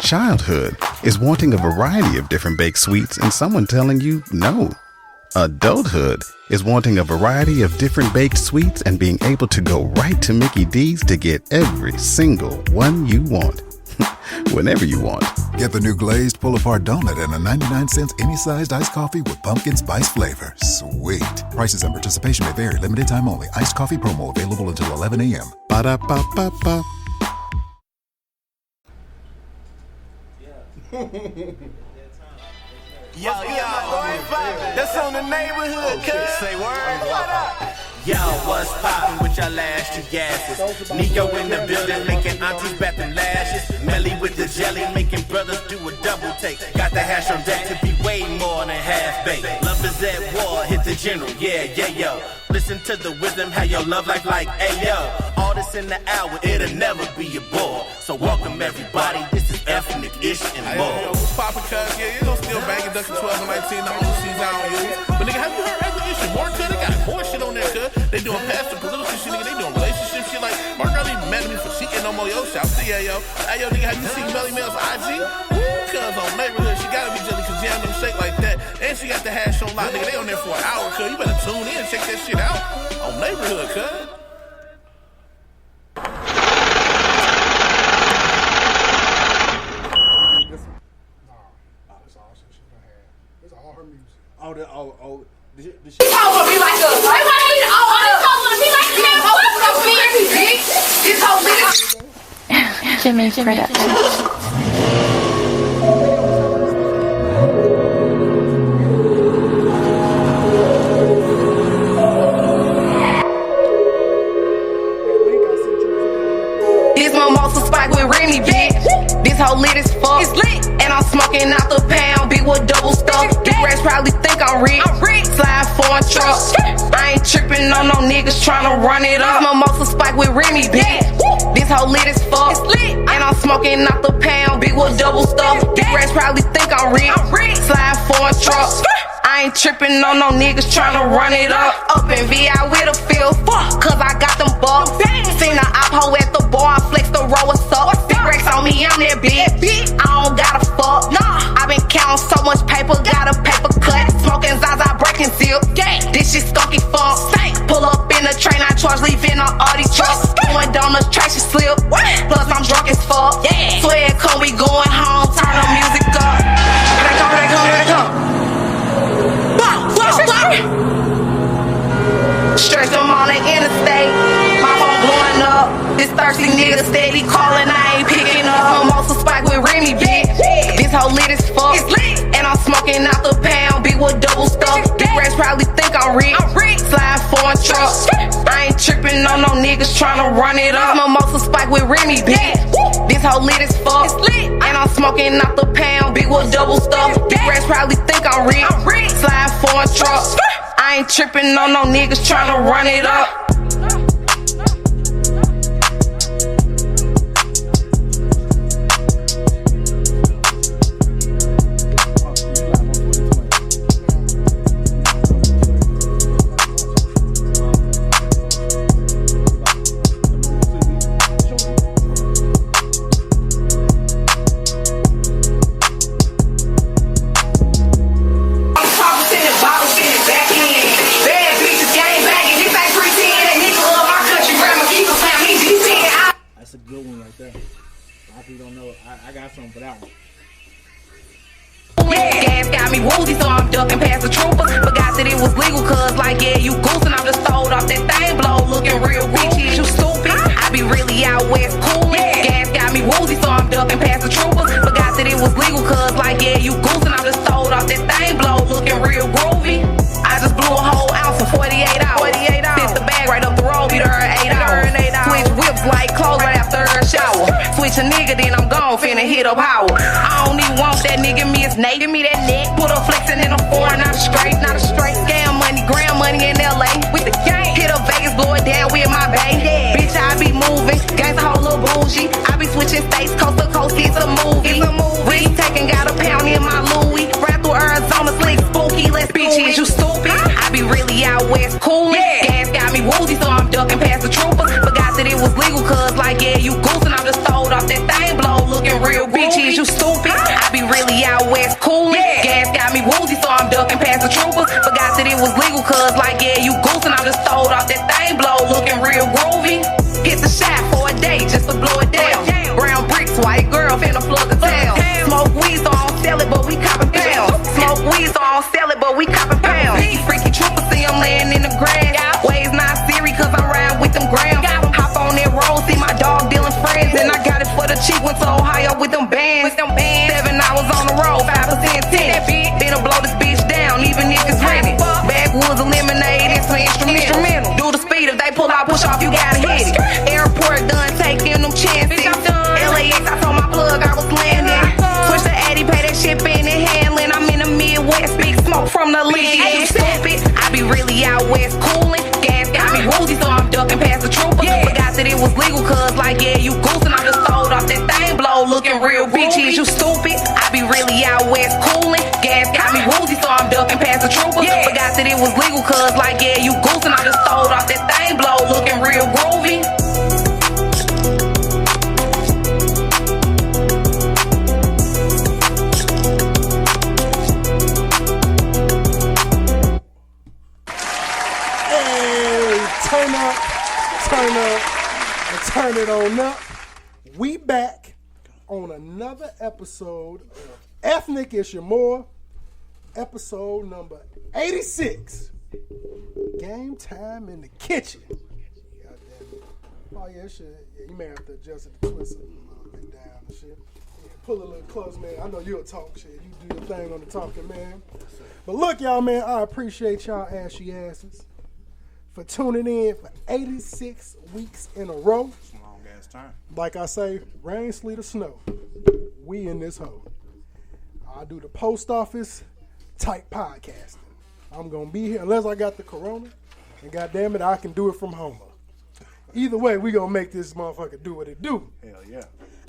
Childhood is wanting a variety of different baked sweets and someone telling you no. Adulthood is wanting a variety of different baked sweets and being able to go right to Mickey D's to get every single one you want. Whenever you want. Get the new glazed pull-apart donut and a 99-cent any-sized iced coffee with pumpkin spice flavor. Sweet. Prices and participation may vary. Limited time only. Iced coffee promo available until 11 a.m. Ba-da-ba-ba-ba. Yo, that's on the neighborhood, cuz. Say word. What up? Yo, what's poppin' with your last two gases? Nico in the building, making aunties bat them lashes. Melly with the jelly, making brothers do a double take. Got the hash on deck to be way more than half baked. Love is at war, hit the general, yeah, yo. Listen to the wisdom, how your love life like, ayo. All this in the hour, it'll never be a bore. So welcome everybody, this is ethnic-ish and more. Yo, what's poppin', cuz? Yeah, you gon' still bangin' Duckin' 12 and 19, the only season I don't use. But nigga, have you heard ethnic-ish and more, cuz? They got more shit on there, cuz. They doing past the political shit, nigga. They doing relationship shit. Like, Mark not even mad at me for cheating no more. Yo, shout out to yo. Hey, yo, nigga, have you seen Melly Mel's IG? Cuz on neighborhood, she gotta be jelly, cause jam them shake like that. And she got the hash on lock, nigga. They on there for an hour, cuz. You better tune in, check that shit out. On neighborhood, cuz. This hoe wanna be like us. Why wanna be this whole bitch? Jimmy Production. This mimosa spike with Remy, bitch. This hoe lit as fuck. It's lit. And I'm smoking out the pound, big with double stuff. The rest probably think I'm rich. Slide foreign truck. I ain't tripping on no niggas tryna run it up. This mimosa spike with Remy, bitch. This hoe lit as fuck. It's lit. And I'm smoking out the pound, big with double stuff. The rest probably think I'm rich. Slide foreign truck. I ain't tripping on no niggas tryna run it up. Up in VI with a feel, cause I got them bucks. Seen a op hoe at the bar, flex the roll us up. Big racks on me, I'm that bitch. I don't gotta fuck. I been counting so much paper, got a paper cut. Smoking Zaza, breaking zip. This shit skunky funk. Pull up in the train, I charge, leaving on all these trucks. Going donuts, trash and slip. Plus I'm drunk as fuck. Swear come, we going home, turn the music up. Here they come. Straight them on the interstate, my phone blowing up. This thirsty nigga steady calling, I ain't picking up. Mimosa spike with Remy, bitch. This hoe lit as fuck. And I'm smoking out the pound, big with double stuff. Big rats probably think I'm rich. Slide foreign truck. I ain't tripping on no niggas tryna run it up. Mimosa spike with Remy, bitch. This hoe lit as fuck. And I'm smoking out the pound, big with double stuff. Big rats probably think I'm rich. Slide foreign truck. I ain't tripping on no niggas tryna run it up. I got something for that one. Gas got me woozy, so I'm ducking past the trooper. Forgot that it was legal, cuz like, yeah, you goosing. I'm just throwed off that thing, blow, looking real rich. You stupid, I be really out west coolin'. Gas got me woozy, so I'm ducking past the trooper. Forgot that it was legal, cuz like, yeah, you goosing. I'm just throwed off that thing, blow, looking real groovy. I just blew a whole ounce in 48 hours. Sent the bag right up the road, be there in 8 hours. Switch whips like clothes right after a shower. Switch a nigga, then I'm gone, finna hit up Howard. I don't even want that nigga, me it's Nate. Give me that neck, put a flexin' in a foreign, not a straight. Scam money, gram money in LA. With the gang, hit up Vegas, blow it down with my bae. Bitch, I be moving, gangsta whole little bougie. I be switching states, coast to coast, it's a movie. Risk taking, got a pound in my Louis. Right through Arizona, slick, spooky, let's bitches, you stupid. I be really out west coolin'. Gas got me woozy, so I'm ducking past the trooper. Forgot that it was legal, cuz like, yeah, you goosing. I'm just throwed off looking real bitches. You stupid. I be really out west coolin'. Gas got me woozy, so I'm ducking past the troopers. Forgot that it was legal, cause like, yeah, you goosing. I just throwed off that thing blow, looking real groovy. Hit the shot for a day, just to blow it down. Brown bricks, white girl, finna flood the town. Smoke weed, so I don't sell it, but we copping pounds. Smoke weed, so I don't sell it, but we copping pounds. Freaky troopers, see I'm laying in the grass. Waves not serious, cause I'm riding with them grams. Hop on that road, see my dog dealing friends. And I got it for the cheap, went to Ohio with them bands. 7 hours on the road, 5 or 10 10. Finna blow this bitch down, even if it's rented. Backwoods eliminate, it's an instrumental. Do the speed, if they pull out, push off, you gotta hit it. Airport done, taking them chances. LAX, I told my plug I was landing. Switch the Addy, pay that shipping and handling. I'm in the Midwest, big smoke from the lead. You stupid, I be really out west coolin'. Gas got me woozy, so I'm ducking past the troopers. Forgot that it was legal, cause like, yeah, you goosing. I just throwed off that thing blow, looking real bitches. You stupid, I be really out west coolin'. Gas got me woozy, so I'm ducking past the troopers. Forgot that it was legal, cause like, yeah, you goosing. I just throwed off that thing blow, looking real groovy. Turn it on up. We back on another episode of Ethnic Is Your More, episode number 86. Game time in the kitchen. God damn it. Oh yeah, shit. Yeah, you may have to adjust it to twist it a little bit down and shit. Yeah, pull a little close, man. I know you'll talk shit. You do your thing on the talking, man. But look, y'all, man, I appreciate y'all ashy asses for tuning in for 86 weeks in a row. It's a long ass time. Like I say, rain, sleet, or snow, we in this hole. I do the post office type podcasting. I'm going to be here unless I got the corona, and goddamn it, I can do it from home. Either way, we going to make this motherfucker do what it do. Hell yeah.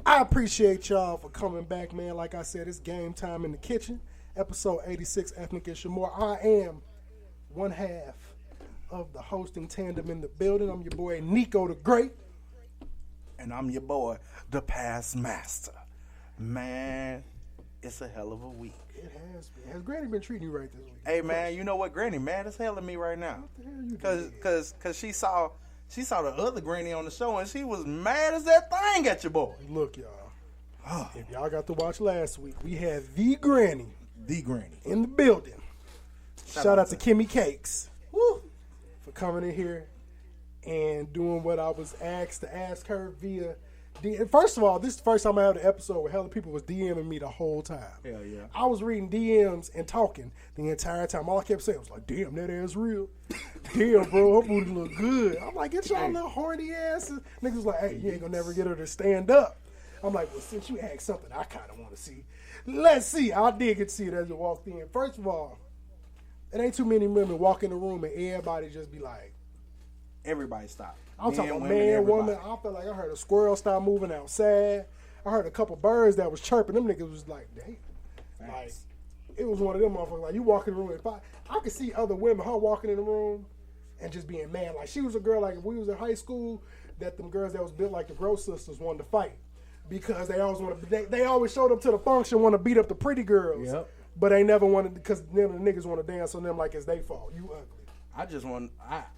I appreciate y'all for coming back, man. Like I said, it's game time in the kitchen. Episode 86, Ethnic Is Your More. I am one half of the hosting tandem in the building. I'm your boy Nico the Great. And I'm your boy, the Past Master. Man, it's a hell of a week. It has been. Has Granny been treating you right this week? Hey man, you know what? Granny mad as hell at me right now. What the hell you doing? Cause she saw the other Granny on the show and she was mad as that thing at your boy. Look, y'all. If y'all got to watch last week, we had the Granny in the building. Shout out to Kimmy Cakes. Woo. For coming in here and doing what I was asked to ask her via DM. First of all, this is the first time I had an episode where hella people was DMing me the whole time. Hell yeah. I was reading DMs and talking the entire time. All I kept saying was like, damn, that ass real. Damn, bro, her booty look good. I'm like, get y'all little horny asses. Niggas was like, hey, you ain't gonna never get her to stand up. I'm like, well, since you asked something I kind of want to see, let's see. I did get to see it as it walked in. First of all, it ain't too many women walk in the room and everybody just be like, everybody stop. I'm talking about man, woman. I felt like I heard a squirrel stop moving outside. I heard a couple birds that was chirping. Them niggas was like, damn. Like, it was one of them motherfuckers. Like, you walk in the room. If I could see other women, her walking in the room and just being mad. Like, she was a girl, like, if we was in high school, that them girls that was built like the Gross Sisters wanted to fight. Because they always want to, they always showed up to the function, want to beat up the pretty girls. Yep. But they never wanted, because them the niggas want to dance on them like it's their fault. You ugly.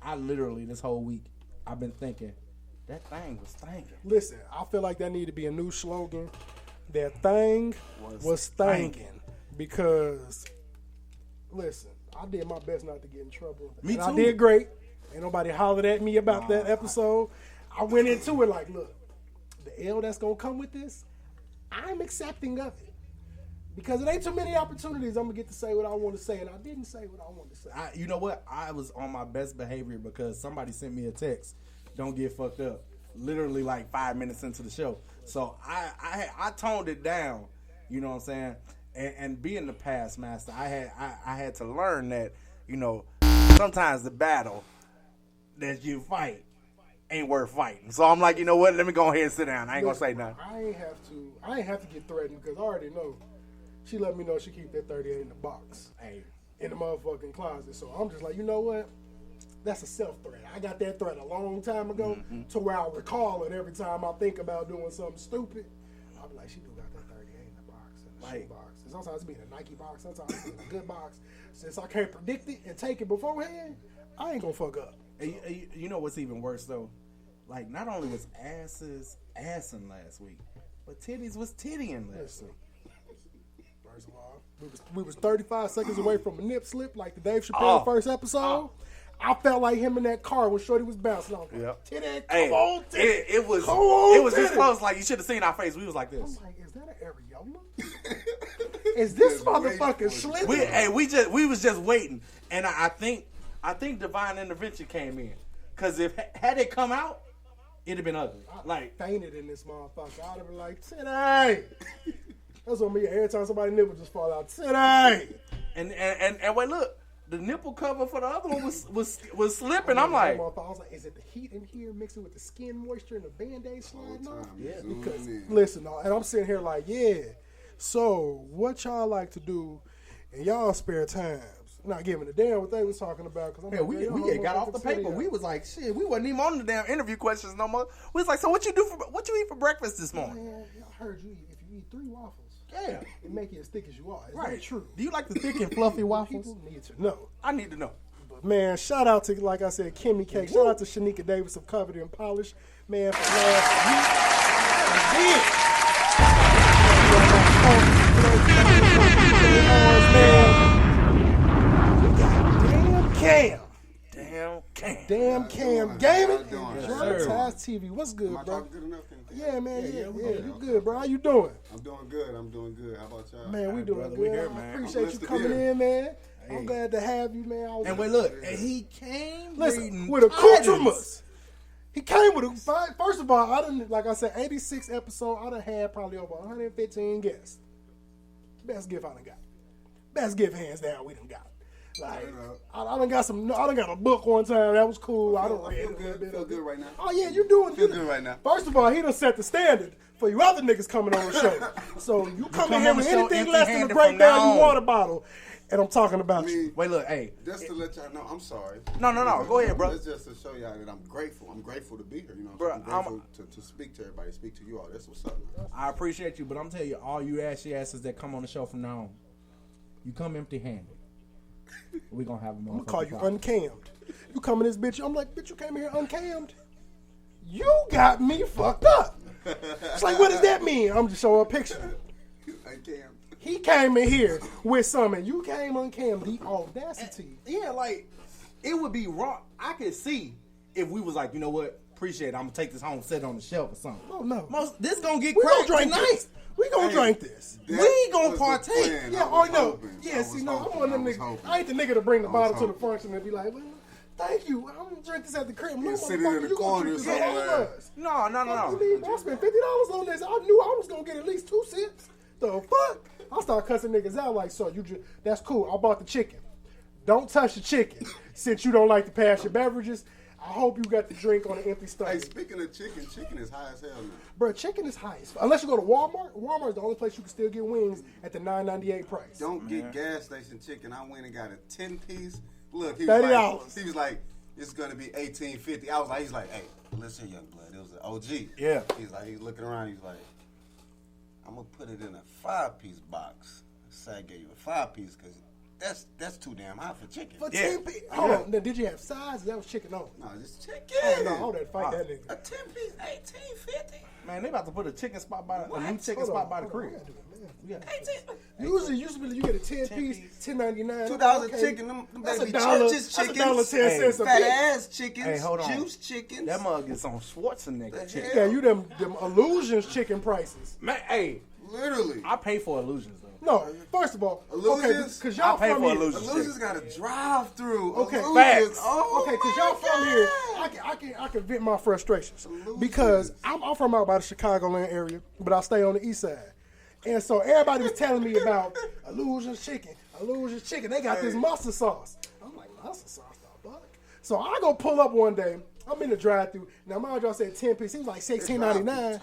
I literally this whole week, I've been thinking, that thing was thinking. Listen, I feel like that need to be a new slogan. That thing was thinking. Because, listen, I did my best not to get in trouble. Me too. I did great. Ain't nobody hollered at me about that episode. I went into it like, look, the L that's going to come with this, I'm accepting of it. Because it ain't too many opportunities I'm going to get to say what I want to say, and I didn't say what I wanted to say. You know what? I was on my best behavior because somebody sent me a text, don't get fucked up, literally like 5 minutes into the show. So I toned it down, you know what I'm saying? And being the past master, I had to learn that, you know, sometimes the battle that you fight ain't worth fighting. So I'm like, you know what? Let me go ahead and sit down. I ain't going to say nothing. I ain't have to get threatened because I already know. She let me know she keep that 38 in the box. Hey. In the motherfucking closet. So I'm just like, you know what? That's a self-threat. I got that threat a long time ago to where I recall it every time I think about doing something stupid. I'll be like, she do got that 38 in the box, in the Like- shoe box. And sometimes it be in a Nike box, sometimes it be in a good box. Since I can't predict it and take it beforehand, I ain't gonna fuck up. And you know what's even worse though? Like, not only was asses assing last week, but titties was tittying last week. First of all, we was 35 seconds away from a nip slip like the Dave Chappelle first episode. I felt like him in that car when Shorty was bouncing on. Yep. Titty, Hey, come on, titty. it was Come on, it was this titty. close. Like, you should have seen our face. We was like I'm this. like, is that an areola? Is this motherfucking slither? We was just waiting, and I think divine intervention came in, because if had it come out, it'd have been ugly. Like, Fainted in this motherfucker. I'd have been like, titty. That's what me. Every time somebody nipple just fall out, titty. and wait, look, the nipple cover for the other one was slipping. I'm like, I was like, is it the heat in here mixing with the skin moisture and the Band-Aid sliding off? Yeah. Because listen, and I'm sitting here like, yeah. So what y'all like to do in y'all spare times? Not giving a damn what they was talking about. Cause I'm yeah, like, we got off the paper. We was like, shit, we wasn't even on the damn interview questions no more. We was like, so what you eat for breakfast this morning? Man, I heard you if you eat 3 waffles, Yeah. it make you as thick as you are. Is Right. that true? Do you like the thick and fluffy waffles? People need to know. I need to know. But man, shout out to, like I said, Kimmy Cake. Shout out to Shanika Davis of Covered and Polished, man, for last week. Damn Cam Gaming. Dramatize TV. What's good, Am I bro? talking good enough? Yeah, man. Yeah. You good, bro? How you doing? I'm doing good. How about y'all? Man, we doing brother, good. we here, I man. appreciate I'm you blessed to coming be here. in, man. I'm glad to have you, man. I was And wait, look, and he came Listen, with accoutrements. He came with a, first of all, I done, like I said, 86 episode, I done had probably over 115 guests. Best gift I done got. Best gift hands down we done got. Like, I done got a book one time, that was cool. I done read it a little bit. Feel good right now. Oh yeah, you doing Feel good right now. First of all, he done set the standard for you other niggas coming on the show. So you come in here on the with show anything less than a empty-handed great from now value on. water bottle, and I'm talking about I you. mean, Wait, look, hey. just to let y'all know, I'm sorry. No, go ahead, bro. It's just to show y'all that I'm grateful. I'm grateful to be here. You know, Bro, I'm grateful to speak to everybody, speak to you all. That's what's up, man. I appreciate you, but I'm telling you, all you ashy asses that come on the show from now on, you come empty-handed. We gonna have a I'm gonna motherfucking call you problem. uncammed. You come in this bitch, I'm like, bitch, you came here uncammed? You got me fucked up. It's like, what does that mean? I'm just showing a picture. I can't. He came in here with something. You came uncammed. The audacity. Yeah, like, it would be wrong. I could see if we was like, you know what, appreciate it, I'm gonna take this home, set it on the shelf or something. Oh, no. This gonna get We gonna cracked drink tonight. this. We gonna drink this. We gonna partake. Yeah, oh no. Yeah, see, no, I'm one of them niggas. I ain't the nigga to bring the bottle to the function and be like, well, thank you. I'm gonna drink this at the crib. No, sitting in motherfucker, the you gonna corner drink this or all of somewhere. us. No. I spent $50 on this. I knew I was gonna get at least 2 sips. The fuck? I start cussing niggas out like, so you just, that's cool. I bought the chicken. Don't touch the chicken. Since you don't like to pass your beverages, I hope you got the drink on an empty Hey, stomach. speaking of chicken is high as hell now. Bro, chicken is high as fuck. Unless you go to Walmart. Walmart is the only place you can still get wings at the $9.98 price. Don't get gas station chicken. I went and got a 10-piece. Look, he $30. He was like, it's gonna be $18.50. He's like, hey, listen, young blood, it was an OG. Yeah. He's looking around. He's like, I'm gonna put it in a 5-piece box. So I gave you a 5-piece because that's too damn high for chicken. For 10 pieces. Hold on. Now, did you have sides? That was chicken only. No, just chicken. Oh, no, hold that. Fight that nigga. A 10-piece, $18.50. Man, they about to put a chicken spot by a new chicken spot by the crib. Usually you get a 10-piece, $10.99. $2 chicken. Them That's baby $1. churches That's chickens. $1.10 a Fat piece. ass chickens. Hey, hold on. Juice chickens. That mug is on Schwarzenegger chicken. Yeah, you them illusions chicken prices. Man, hey, Literally. I pay for illusions though. No, first of all, Illusions? because y'all I pay from for here. illusions. Illusions got a drive through. Okay, Illusions. facts. Oh, Okay, because y'all from here, I can vent my frustrations. Because I'm from out by the Chicagoland area, but I stay on the east side. And so everybody was telling me about Illusions chicken. They got this mustard sauce. I'm like, mustard sauce, the fuck? So I go pull up one day. I'm in the drive-thru. Now, mind y'all said 10 piece. He was like $16.99.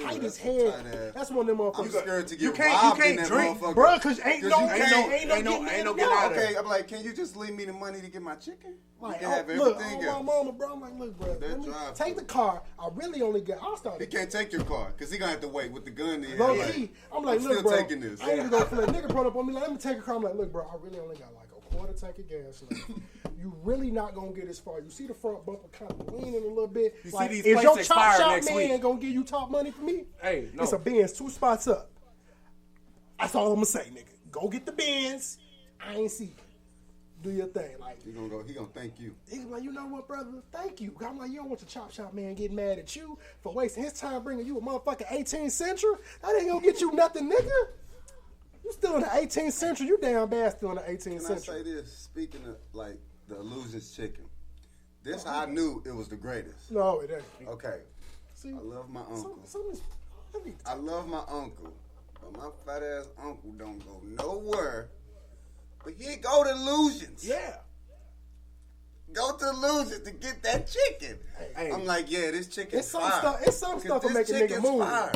Tight as hell. That's one of them motherfuckers. I'm scared to You get can't robbed in that drink, motherfucker. Bro, because ain't no getting out of Okay, there. I'm like, can you just leave me the money to get my chicken? Like, you can have look, everything my else. mama, bro. I'm like, look, bro. That Let me drive take the car. I really only got. I'll start. He can't take your car because he gonna have to wait with the gun in. Low Like, key. I'm like, I'm look, still bro. taking this. I ain't even gonna play. Nigga pulled up on me like, let me take a car. I'm like, look, bro. I really only got like a quarter tank of gas left. You really not gonna get as far. You see the front bumper kind of leaning a little bit. You like, see these is plates your chop expire shop next man week. gonna give you top money for me? Hey, no. It's a Benz 2 spots up. That's all I'm gonna say, nigga. Go get the Benz. I ain't see you. Do your thing, like He gonna thank you. he's like, you know what, brother? Thank you. I'm like, you don't want your chop shop man getting mad at you for wasting his time bringing you a motherfucking 18th century. That ain't gonna get you nothing, nigga. You still in the 18th century. You damn bad still in the 18th Can I century. say this? Speaking of like the Illusions chicken, this I knew it was the greatest. No, it ain't. Okay, See, I love my uncle. Let me I love my uncle, but my fat ass uncle don't go nowhere. But he go to Illusions. Yeah. Go to Illusions to get that chicken. Hey. I'm like, yeah, this chicken's It's some fire. stuff. It's some stuff that make a nigga chicken's move. fire.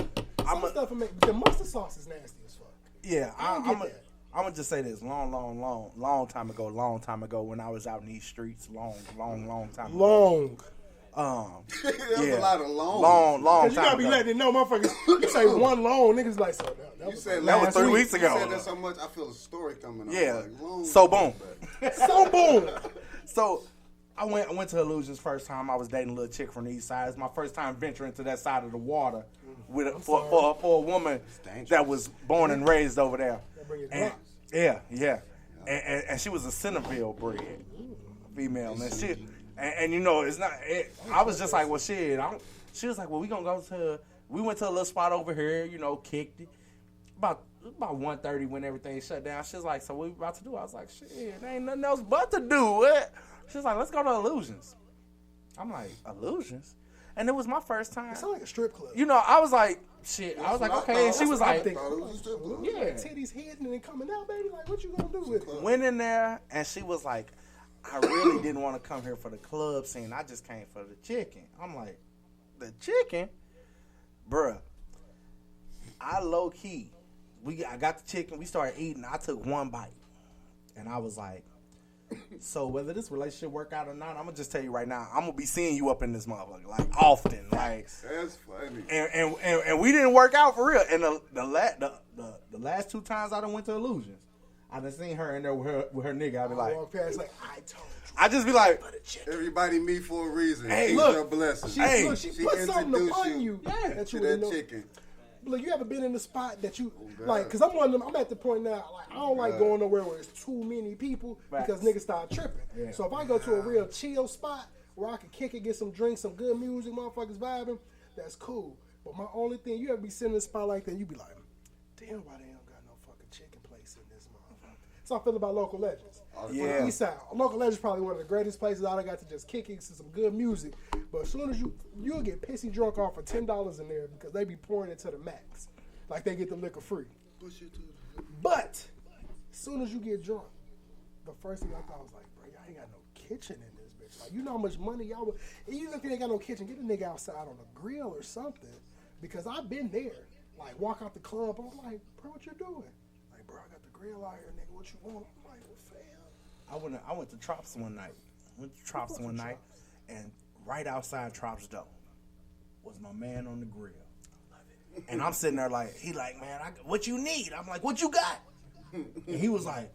Some stuff that make the mustard sauce is nasty as fuck. Yeah, I don't I'm get that. gonna just say this. Long time ago when I was out in these streets. Long time ago. Long. There's Yeah. a lot of long. Long Cause you time gotta be ago. letting it know, motherfuckers. You say one long, niggas like so. That You was said That was last 3 week. weeks ago. You said that so much, I feel a story coming up. Yeah. Like, long So boom. so boom. So I went to Illusions first time. I was dating a little chick from the east side. It's my first time venturing to that side of the water for a woman that was born and raised over there. bring your And, Glocks. yeah. And she was a Centerville bred female, and she and you know it's not. I was just like, well, shit. She was like, well, we went to a little spot over here, you know, kicked it. About 1:30 when everything shut down. She was like, so what we about to do? I was like, shit, there ain't nothing else but to do. What? She was like, let's go to Illusions. I'm like, Illusions? And it was my first time. It sounds like a strip club. You know, I was like, shit. I was like, okay. And she was like, I thought it was a strip club. yeah. Titties hidden and then coming out, baby. Like, what you gonna do with it? Went in there, and she was like, I really didn't want to come here for the club scene. I just came for the chicken. I'm like, the chicken? Bruh. I low-key, I got the chicken. We started eating. I took one bite. And I was like, so whether this relationship work out or not, I'm going to just tell you right now, I'm going to be seeing you up in this motherfucker, like, often. Like, That's funny. and we didn't work out for real. And the last 2 times I done went to Illusions, I done seen her in there with her nigga. I be I like, walk past like, I told you. I just be like, Everybody meet for a reason. Hey, It's look. your blessing. She put something introduced upon you that to you wouldn't that know. chicken. Look, you ever been in the spot that you God. like? Cause I'm one of them. I'm at the point now. Like, I don't like going nowhere where there's too many people because niggas start tripping. Yeah. So if I go to a real chill spot where I can kick it, get some drinks, some good music, motherfuckers vibing, that's cool. But my only thing, you ever be sitting in a spot like that, you be like, damn, why they don't got no fucking chicken place in this motherfucker? So I feel about Local Legends. Yeah. On the east side, Local Legends probably one of the greatest places I done got to just kick it to some good music. But as soon as you'll get pissy drunk off for $10 in there because they be pouring it to the max. Like they get the liquor free. But as soon as you get drunk, the first thing I thought was like, bro, y'all ain't got no kitchen in this bitch. Like, you know how much money y'all would, even if you ain't got no kitchen, get a nigga outside on a grill or something. Because I've been there. Like, walk out the club, I'm like, bro, what you doing? Like, bro, I got the grill out here, nigga, what you want? I'm like, well, fam. I went to Trops one night. And right outside Trops' door was my man on the grill. And I'm sitting there like, he like, man, what you need? I'm like, what you got? And he was like,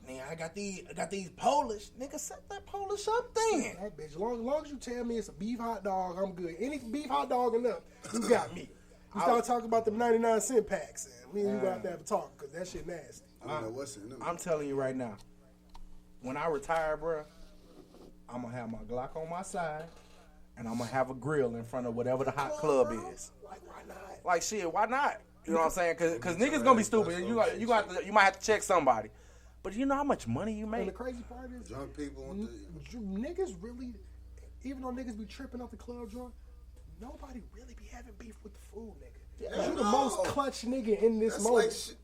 man, I got these Polish. Nigga, set that Polish up then. That bitch, as long as you tell me it's a beef hot dog, I'm good. Any beef hot dog enough, you got me. You start talking about them 99-cent packs, and me and you got to have a talk, because that shit nasty. I don't know what's in them. I'm telling you right now, when I retire, bro, I'm going to have my Glock on my side, and I'm going to have a grill in front of whatever the hot club is. Like, why not? Like, shit, why not? You know what I'm saying? Because niggas going to be stupid. You might have to check somebody. But you know how much money you And make? the crazy part is, Drunk people want to. niggas really, even though niggas be tripping off the club drunk, nobody really be having beef with the food, nigga. You the most clutch nigga in this That's moment. like shit.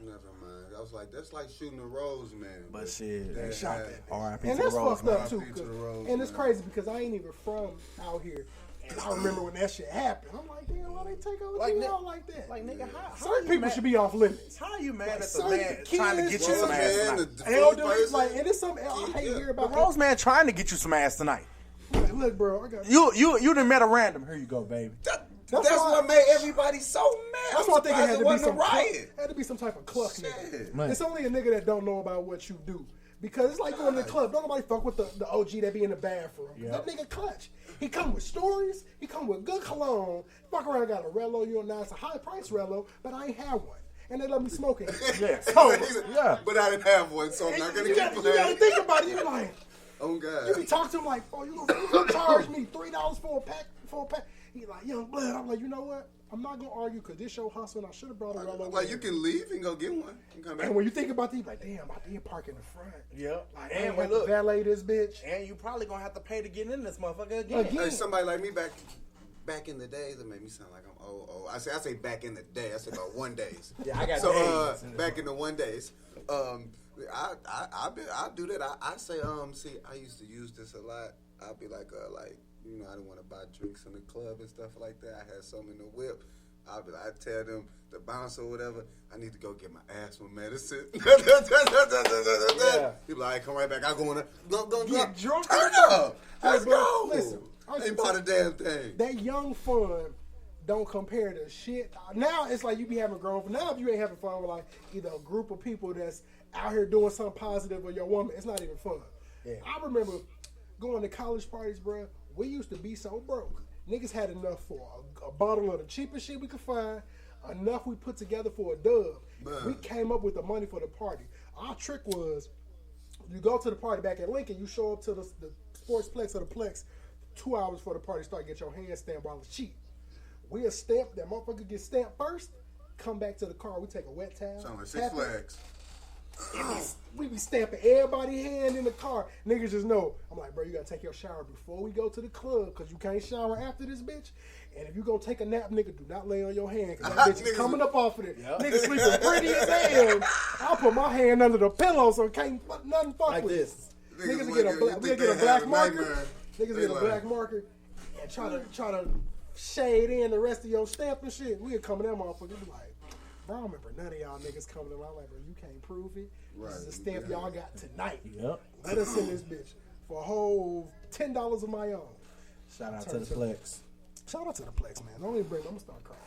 Never mind. I was like, that's like shooting a rose, man. But shit, They shot that. R.I.P. And to the that's Rose, fucked man. up too. R.I.P. to the Rose, And it's man. crazy because I ain't even from out here. And I remember when that shit happened. I'm like, damn, why they take over Like, out like that? Like, nigga, how certain you people mad? should be off limits. How are you mad Like, at the certain man kids, trying to get you Rose some ass man, tonight? the And they'll do it person, like, and it's something I hate to hear The about. Rose man trying to get you some ass tonight. Like, look, bro, I got You done met a random. Here you go, baby. That's why- what made everybody so mad. That's I'm why I think it surprised had to be wasn't some a riot. had to be some type of cluck Shit. nigga. Man. It's only a nigga that don't know about what you do. Because it's like going to the club. Don't nobody fuck with the OG that be in the bathroom. That nigga clutch. He come with stories. He come with good cologne. Fuck around, got a Rello. You know, it's a high price Rello, but I ain't have one. And they let me smoke it. Yeah. So, Yeah. But I didn't have one, so I'm not gonna you keep gotta playing. think about it. You be like, Oh God. you be talking to him like, oh, you gonna charge me $3 for a pack? He like, young blood. I'm like, you know what? I'm not gonna argue because this your hustle and I should have brought a Rello. Like you can leave and go get one and come back. And when you think about it, you be like, damn, I did park in the front. Yep. Like, And I ain't wait, have to look. valet this bitch. And you probably gonna have to pay to get in this motherfucker again. Again. Hey, somebody like me back in the days, that made me sound like I'm old. I say back in the day. I say about 1 days. Yeah, I got so days. back in the 1 days. I do that. I say see, I used to use this a lot. I'd be like you know, I didn't want to buy drinks in the club and stuff like that. I had some in the whip. I tell them, the bouncer or whatever, I need to go get my asthma medicine. Yeah. He be like, come right back. I go in there. Go. Get drunk. Turn up. Let's Hey, go. bro, listen, I Ain't bought a damn thing. That young fun don't compare to shit. Now it's like you be having grown fun. Now if you ain't having fun with like either a group of people that's out here doing something positive or your woman, it's not even fun. Yeah. I remember going to college parties, bro. We used to be so broke. Niggas had enough for a bottle of the cheapest shit we could find, enough we put together for a dub. Man. We came up with the money for the party. Our trick was, you go to the party back at Lincoln, you show up to the Sportsplex or the Plex 2 hours before the party start, get your hand stamped while it's cheap. We'll stamp, that motherfucker get stamped first, come back to the car, we take a wet towel. Sound like Six tap it, Flags. we be stamping everybody's hand in the car. Niggas just know. I'm like, bro, you gotta take your shower before we go to the club, because you can't shower after this bitch. And if you gonna take a nap, nigga, do not lay on your hand, because that bitch is Niggas- coming up off of it. Niggas sleeping pretty as hell. I'll put my hand under the pillow so can't nothing fuck Like with it. this. Niggas Niggas get a you black, think we'll they get a have black a marker. nightmare. Niggas They get a lying. black marker and try to shade in the rest of your stamp and shit. We'll come in that motherfucker be like, bro, I don't remember none of y'all niggas coming in. I'm like, bro, you can't prove it. Right, This is a you stamp can't. y'all got tonight. Yep. Let us in this bitch for a whole $10 of my own. Shout out to the Flex. Shout out to the Plex, man. Don't even bring. I'm gonna start crying.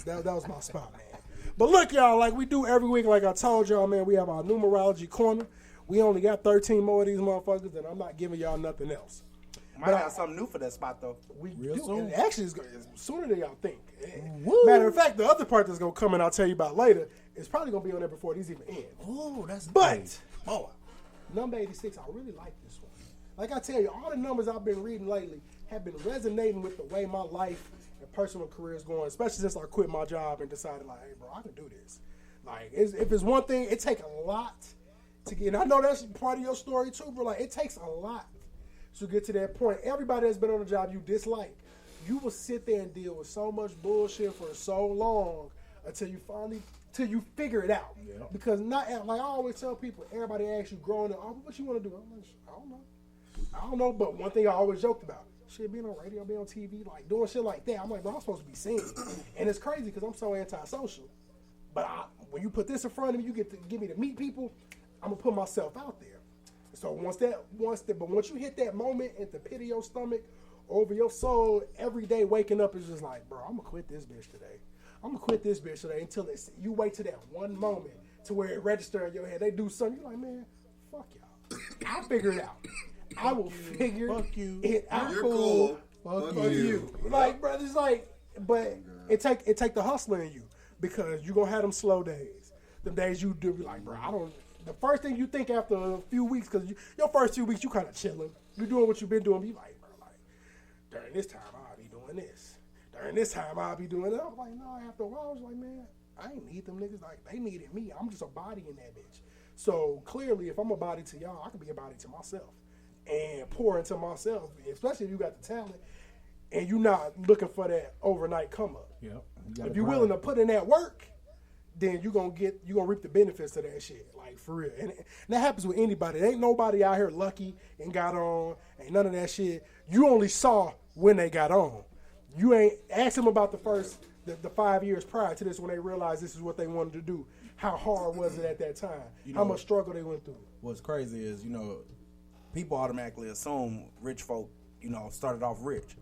That was my spot, man. But look, y'all, like we do every week, like I told y'all, man, we have our numerology corner. We only got 13 more of these motherfuckers, and I'm not giving y'all nothing else. Might have something new for that spot though. We Real do. soon. And actually, it's sooner than y'all think. Woo. Matter of fact, the other part that's gonna come and I'll tell you about later is probably gonna be on there before these even end. Oh, that's But oh, number 86, I really like this one. Like I tell you, all the numbers I've been reading lately have been resonating with the way my life and personal career is going, especially since I quit my job and decided, like, hey, bro, I can do this. Like, if it's one thing, it takes a lot to get, and I know that's part of your story too, bro. Like, it takes a lot to get to that point. Everybody that's been on a job you dislike, you will sit there and deal with so much bullshit for so long until you figure it out. Yeah. Because not like I always tell people, everybody asks you growing up, oh, what you want to do? I'm like, I don't know. But one thing I always joked about, shit, being on radio, being on TV, like doing shit like that. I'm like, bro, I'm supposed to be seen. And it's crazy because I'm so antisocial. But when you put this in front of me, you get to give me to meet people. I'm gonna put myself out there. So once you hit that moment at the pit of your stomach, over your soul, every day waking up is just like, bro, I'm gonna quit this bitch today. I'm gonna quit this bitch today until you wait to that one moment to where it registers in your head. They do something, you're like, man, fuck y'all. I'll figure it out. I will figure it out. You're cool. Fuck you. Like, bro, it's like, but it take the hustler in you because you gonna have them slow days. The days you do be like, bro, the first thing you think after a few weeks, because your first 2 weeks you kind of chilling. You doing what you've been doing. Be like, bro, like during this time I'll be doing this. During this time I'll be doing that. I'm like, no. After a while I was like, man, I ain't need them niggas. Like they needed me. I'm just a body in that bitch. So clearly, if I'm a body to y'all, I can be a body to myself and pour into myself, especially if you got the talent and you're not looking for that overnight come up. Yep. If you're willing to put in that work, then you gonna reap the benefits of that shit, like for real. And that happens with anybody. There ain't nobody out here lucky and got on, ain't none of that shit. You only saw when they got on. You ain't ask them about the 5 years prior to this when they realized this is what they wanted to do. How hard was it at that time? How much struggle they went through? What's crazy is, people automatically assume rich folk, started off rich.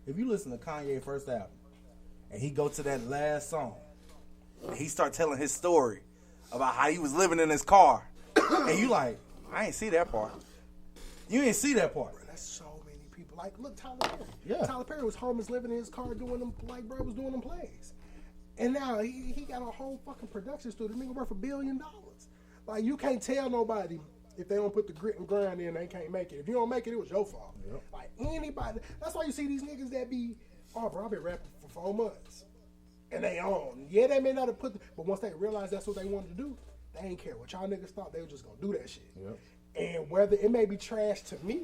If you listen to Kanye's first album and he go to that last song and he start telling his story about how he was living in his car and you like, I ain't see that part. You ain't see that part. Bro, that's so many people. Like, look, Tyler Perry. Yeah. Tyler Perry was homeless living in his car doing them, like, bro was doing them plays. And now he got a whole fucking production studio. Nigga worth $1 billion. Like, you can't tell nobody if they don't put the grit and grind in, they can't make it. If you don't make it, it was your fault. Yep. Like, anybody. That's why you see these niggas that be, oh, bro, I've been rapping for 4 months. And they on. Yeah, they may not have but once they realize that's what they wanted to do, they ain't care what y'all niggas thought. They were just gonna do that shit. Yep. And whether it may be trash to me,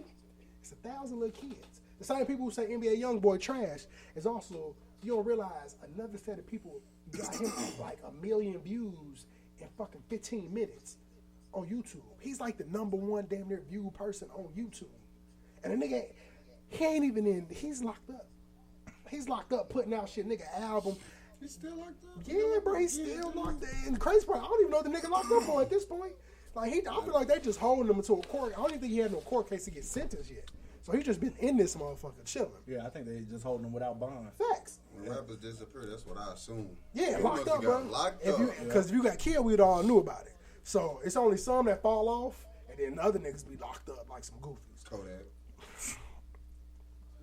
it's 1,000 little kids. The same people who say NBA YoungBoy trash is also, you don't realize another set of people got him like 1 million views in fucking 15 minutes on YouTube. He's like the #1 damn near viewed person on YouTube. And the nigga, he ain't even in, he's locked up. He's locked up putting out shit, nigga, album. He's still locked up? Yeah, bro, he's still locked up. And the crazy part, I don't even know what the nigga locked up for at this point. Like, I feel like they just holding him into a court. I don't even think he had no court case to get sentenced yet. So he's just been in this motherfucker chilling. Yeah, I think they just holding him without bond. Facts. When rappers disappear, that's what I assume. Yeah, He locked must up, have got bro. Locked up. Because if you got killed, we'd all knew about it. So it's only some that fall off, and then the other niggas be locked up like some goofies. Kodak.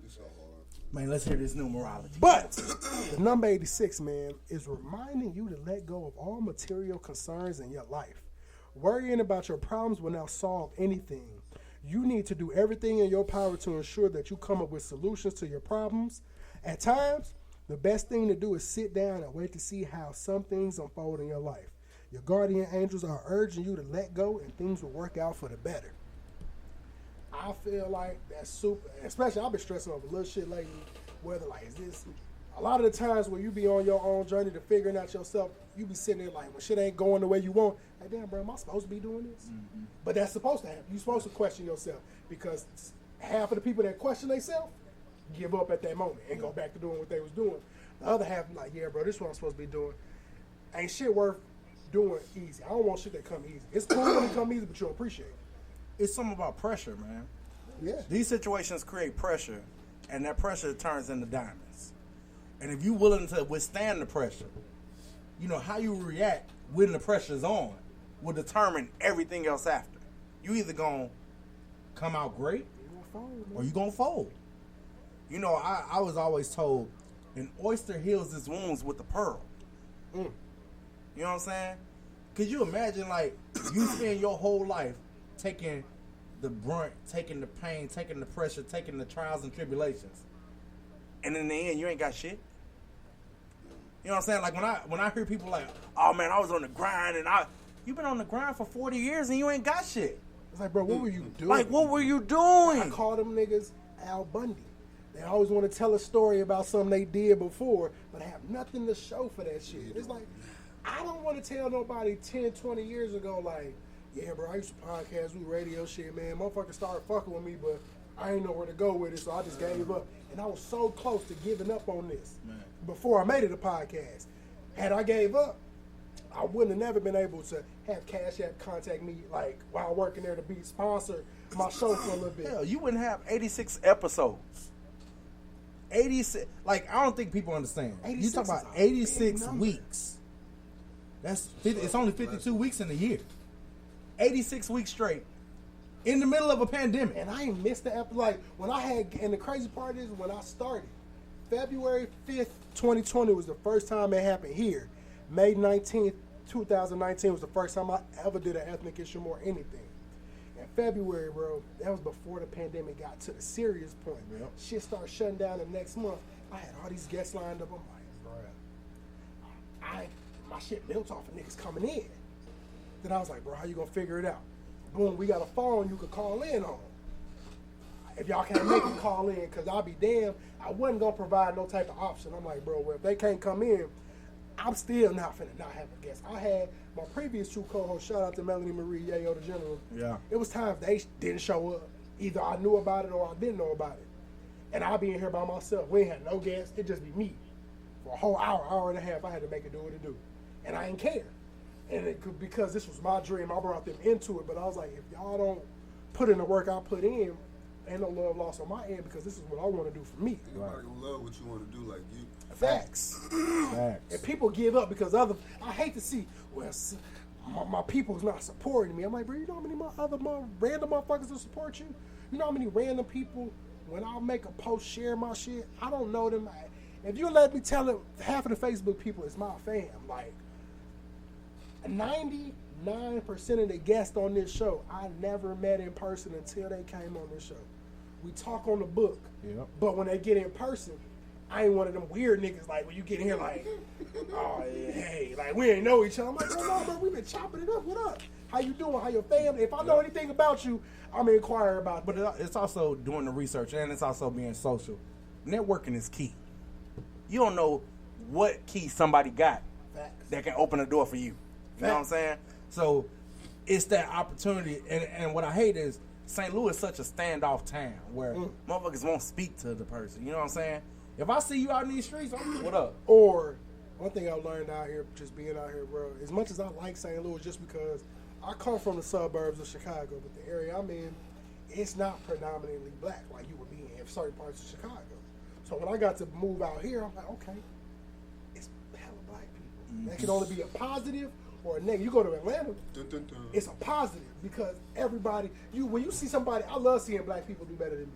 It's so hard. Man, let's hear this numerology. But the number 86, man, is reminding you to let go of all material concerns in your life. Worrying about your problems will not solve anything. You need to do everything in your power to ensure that you come up with solutions to your problems. At times, the best thing to do is sit down and wait to see how some things unfold in your life. Your guardian angels are urging you to let go and things will work out for the better. I feel like that's super, especially I've been stressing over little shit lately, whether like is this, a lot of the times when you be on your own journey to figuring out yourself, you be sitting there like when shit ain't going the way you want, like damn bro, am I supposed to be doing this? Mm-hmm. But that's supposed to happen. You're supposed to question yourself because half of the people that question themselves give up at that moment and go back to doing what they was doing. The other half like, yeah bro, this is what I'm supposed to be doing. Ain't shit worth doing easy. I don't want shit that come easy. It's cool when it come easy, but you'll appreciate it. It's something about pressure, man. Yeah. These situations create pressure, and that pressure turns into diamonds. And if you're willing to withstand the pressure, how you react when the pressure's on will determine everything else after. You either gonna come out great or you gonna fold. I was always told an oyster heals its wounds with a pearl. You know what I'm saying? Could you imagine, like, you spend your whole life taking the brunt, taking the pain, taking the pressure, taking the trials and tribulations, and in the end, you ain't got shit? You know what I'm saying? Like, when I hear people like, oh, man, I was on the grind, and you've been on the grind for 40 years, and you ain't got shit. It's like, bro, what were you doing? Like, what were you doing? I call them niggas Al Bundy. They always want to tell a story about something they did before, but have nothing to show for that shit. It's like, I don't want to tell nobody 10, 20 years ago, like, yeah, bro, I used to podcast, we radio shit, man. Motherfuckers started fucking with me, but I ain't know where to go with it, so I just gave up. And I was so close to giving up on this before I made it a podcast. Had I gave up, I wouldn't have never been able to have Cash App contact me, like, while working there to be sponsor my show for a little bit. Hell, you wouldn't have 86 episodes. 86, like, I don't think people understand. You talk about 86 weeks. That's 50, it's only 52 weeks in a year. 86 weeks straight in the middle of a pandemic. And I ain't missed the episode. Like, when I had, and the crazy part is when I started, February 5th, 2020 was the first time it happened here. May 19th, 2019 was the first time I ever did an ethnic issue or anything. In February, bro, that was before the pandemic got to the serious point. Yep. Shit started shutting down the next month. I had all these guests lined up. I'm like, bro, my shit built off of niggas coming in. Then I was like, bro, how you gonna figure it out? Boom, we got a phone you could call in on. If y'all can't make it, call in, because I'll be damned. I wasn't gonna provide no type of option. I'm like, bro, well, if they can't come in, I'm still not finna not have a guest. I had my previous two co-hosts, shout out to Melanie Marie, Yayo the General. Yeah. It was times they didn't show up. Either I knew about it or I didn't know about it. And I'll be in here by myself. We ain't had no guests. It just be me. For a whole hour and a half, I had to make it do what it do. And I didn't care. And it could, because this was my dream, I brought them into it. But I was like, if y'all don't put in the work I put in, ain't no love lost on my end because this is what I want to do for me. Anybody gonna love what you want to do like you. Facts. And people give up because I hate to see, well, my people's not supporting me. I'm like, bro, you know how many random motherfuckers will support you? You know how many random people, when I make a post, share my shit, I don't know them. If you let me tell it, half of the Facebook people is my fam. Like, 99% of the guests on this show, I never met in person until they came on this show. We talk on the book, but when they get in person, I ain't one of them weird niggas like when you get in here like, oh yeah, hey, like we ain't know each other. I'm like, no, bro, we been chopping it up. What up? How you doing? How your family? If I know anything about you, I'm gonna inquire about you. But it's also doing the research and it's also being social. Networking is key. You don't know what key somebody got that can open a door for you. You know what I'm saying? So it's that opportunity. And what I hate is St. Louis is such a standoff town where motherfuckers won't speak to the person. You know what I'm saying? If I see you out in these streets, I'm what up? Or one thing I learned out here, just being out here, bro, as much as I like St. Louis, just because I come from the suburbs of Chicago, but the area I'm in, it's not predominantly black like you would be in certain parts of Chicago. So when I got to move out here, I'm like, okay, it's hella black people. That can only be a positive or a negative. You go to Atlanta, it's a positive because everybody, when you see somebody, I love seeing black people do better than me.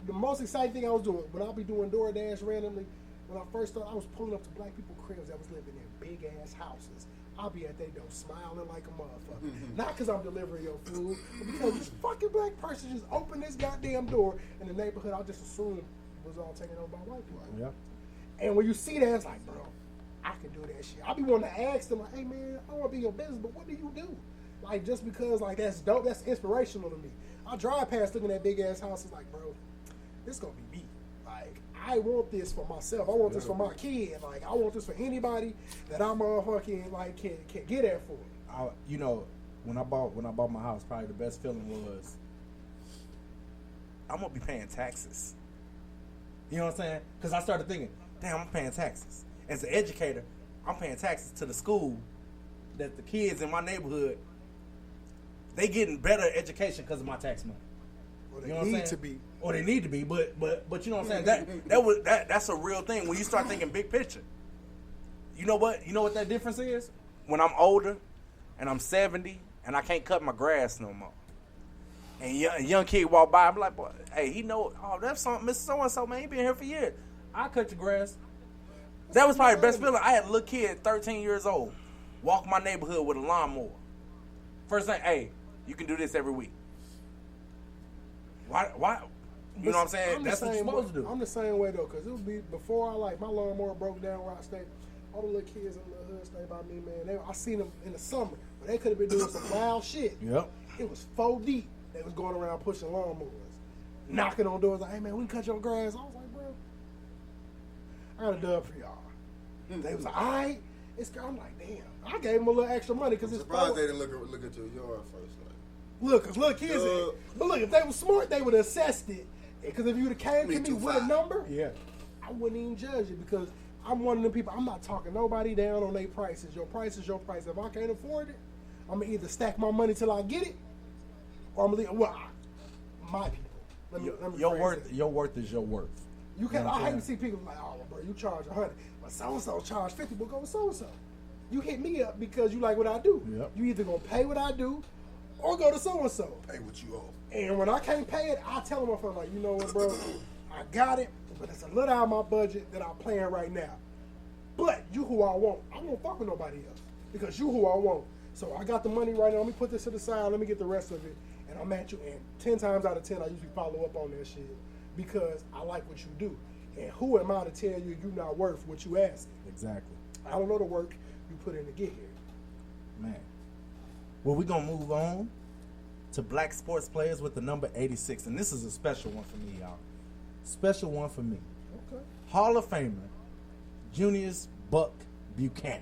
The most exciting thing I was doing, when I'll be doing DoorDash randomly, when I first started, I was pulling up to black people cribs that was living in big ass houses. I'll be at their door smiling like a motherfucker. Not because I'm delivering your food, but because this fucking black person just opened this goddamn door in the neighborhood I just assumed was all taken over by white people. Yeah. And when you see that, it's like, bro, I can do that shit. I be wanting to ask them, like, hey man, I want to be in your business, but what do you do? Like, just because, like, that's dope, that's inspirational to me. I drive past looking at big ass houses, like, bro, this gonna be me. Like, I want this for myself. I want this for my kid. Like, I want this for anybody that I'm motherfucking like can get that for. You know, when I bought my house, probably the best feeling was I'm gonna be paying taxes. You know what I'm saying? Because I started thinking, damn, I'm paying taxes. As an educator, I'm paying taxes to the school that the kids in my neighborhood, they getting better education because of my tax money. Or they need to be. Or they need to be, but you know what I'm saying? That's a real thing when you start thinking big picture. You know what? You know what that difference is? When I'm older and I'm 70 and I can't cut my grass no more. And a young kid walk by, I'm like, boy, hey, he know, oh, that's Mr. So-and-so, man, he been here for years. I cut your grass. That was probably the best feeling. I had a little kid, 13 years old, walk my neighborhood with a lawnmower. First thing, hey, you can do this every week. Why? You know what I'm saying? That's what you're supposed to do. I'm the same way, though, because it would be, before my lawnmower broke down where I stayed, all the little kids in the hood stay by me, man. I seen them in the summer, but they could have been doing some wild shit. Yep. It was 4 deep. They was going around pushing lawnmowers, knocking on doors like, hey, man, we can cut your grass. I was like, bro, I got a dub for y'all. They was like, all right. I'm like, damn. I gave them a little extra money because it's surprised they didn't look at your yard first. Like, look, because little kids, but look, if they were smart, they would have assessed it. Because if you would have came to me with a number, I wouldn't even judge it because I'm one of them people, I'm not talking nobody down on their prices. Your price is your price. If I can't afford it, I'm going to either stack my money till I get it, or I'm going to leave, my people. Let me your worth is your worth. You can. I hate to see people like, oh, bro, you charge 100, but so-and-so charge 50, but go with so-and-so. You hit me up because you like what I do. Yep. You either going to pay what I do, or go to so-and-so. pay what you owe. And when I can't pay it, I tell them, I'm like, you know what, bro, I got it, but it's a little out of my budget that I'm playing right now. But you who I want. I won't fuck with nobody else because you who I want. So I got the money right now. Let me put this to the side. Let me get the rest of it. And I'm at you. And 10 times out of 10, I usually follow up on that shit because I like what you do. And who am I to tell you you're not worth what you asking? Exactly. I don't know the work you put in to get here. Man. Well, we're going to move on to Black Sports Players with the number 86. And this is a special one for me, y'all. Special one for me. Okay. Hall of Famer, Junius Buck Buchanan.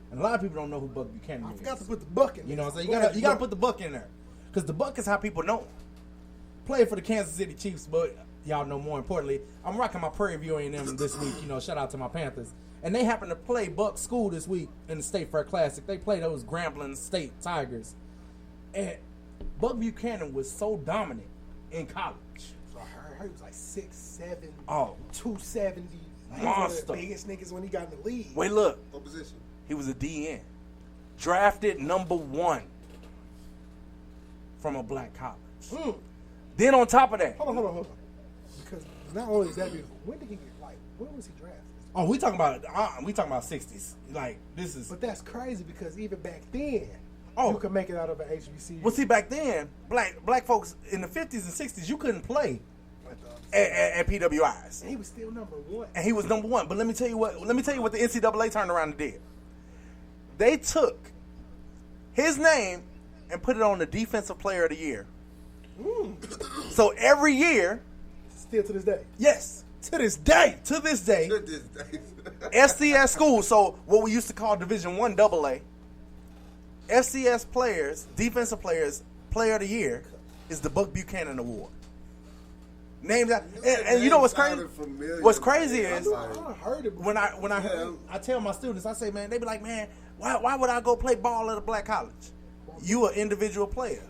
And a lot of people don't know who Buck Buchanan is. I forgot to put the Buck in. You know what I'm saying? You gotta put the Buck in there. Because the Buck is how people know him. Played for the Kansas City Chiefs, but y'all know more importantly, I'm rocking my Prairie View A&M this week. You know, shout out to my Panthers. And they happen to play Buck School this week in the State Fair Classic. They play those Grambling State Tigers. And Buck Buchanan was so dominant in college. So I heard he was like 6'7", Oh, 270. He was one of monster. the biggest niggas when he got in the league. Wait, look. What position? He was a DN. Drafted number 1 from a black college. Then on top of that. Hold on. Because not only that, when did he get, like, when was he drafted? Oh, we talking about 60s. Like, this is. But that's crazy because even back then, Oh. you could make it out of an HBCU. Well, see, back then, black folks in the 50s and 60s, you couldn't play at PWIs. And he was still number 1. And he was number 1. But let me tell you what the NCAA turned around and did. They took his name and put it on the Defensive Player of the Year. So every year, Still to this day. yes, to this day, FCS schools, so what we used to call Division I AA, FCS players, defensive players, Player of the Year is the Buck Buchanan Award. Named that, and you know what's crazy? What's crazy is I heard it. when I heard, I tell my students, I say, man, they be like, man, why would I go play ball at a black college? You an individual player.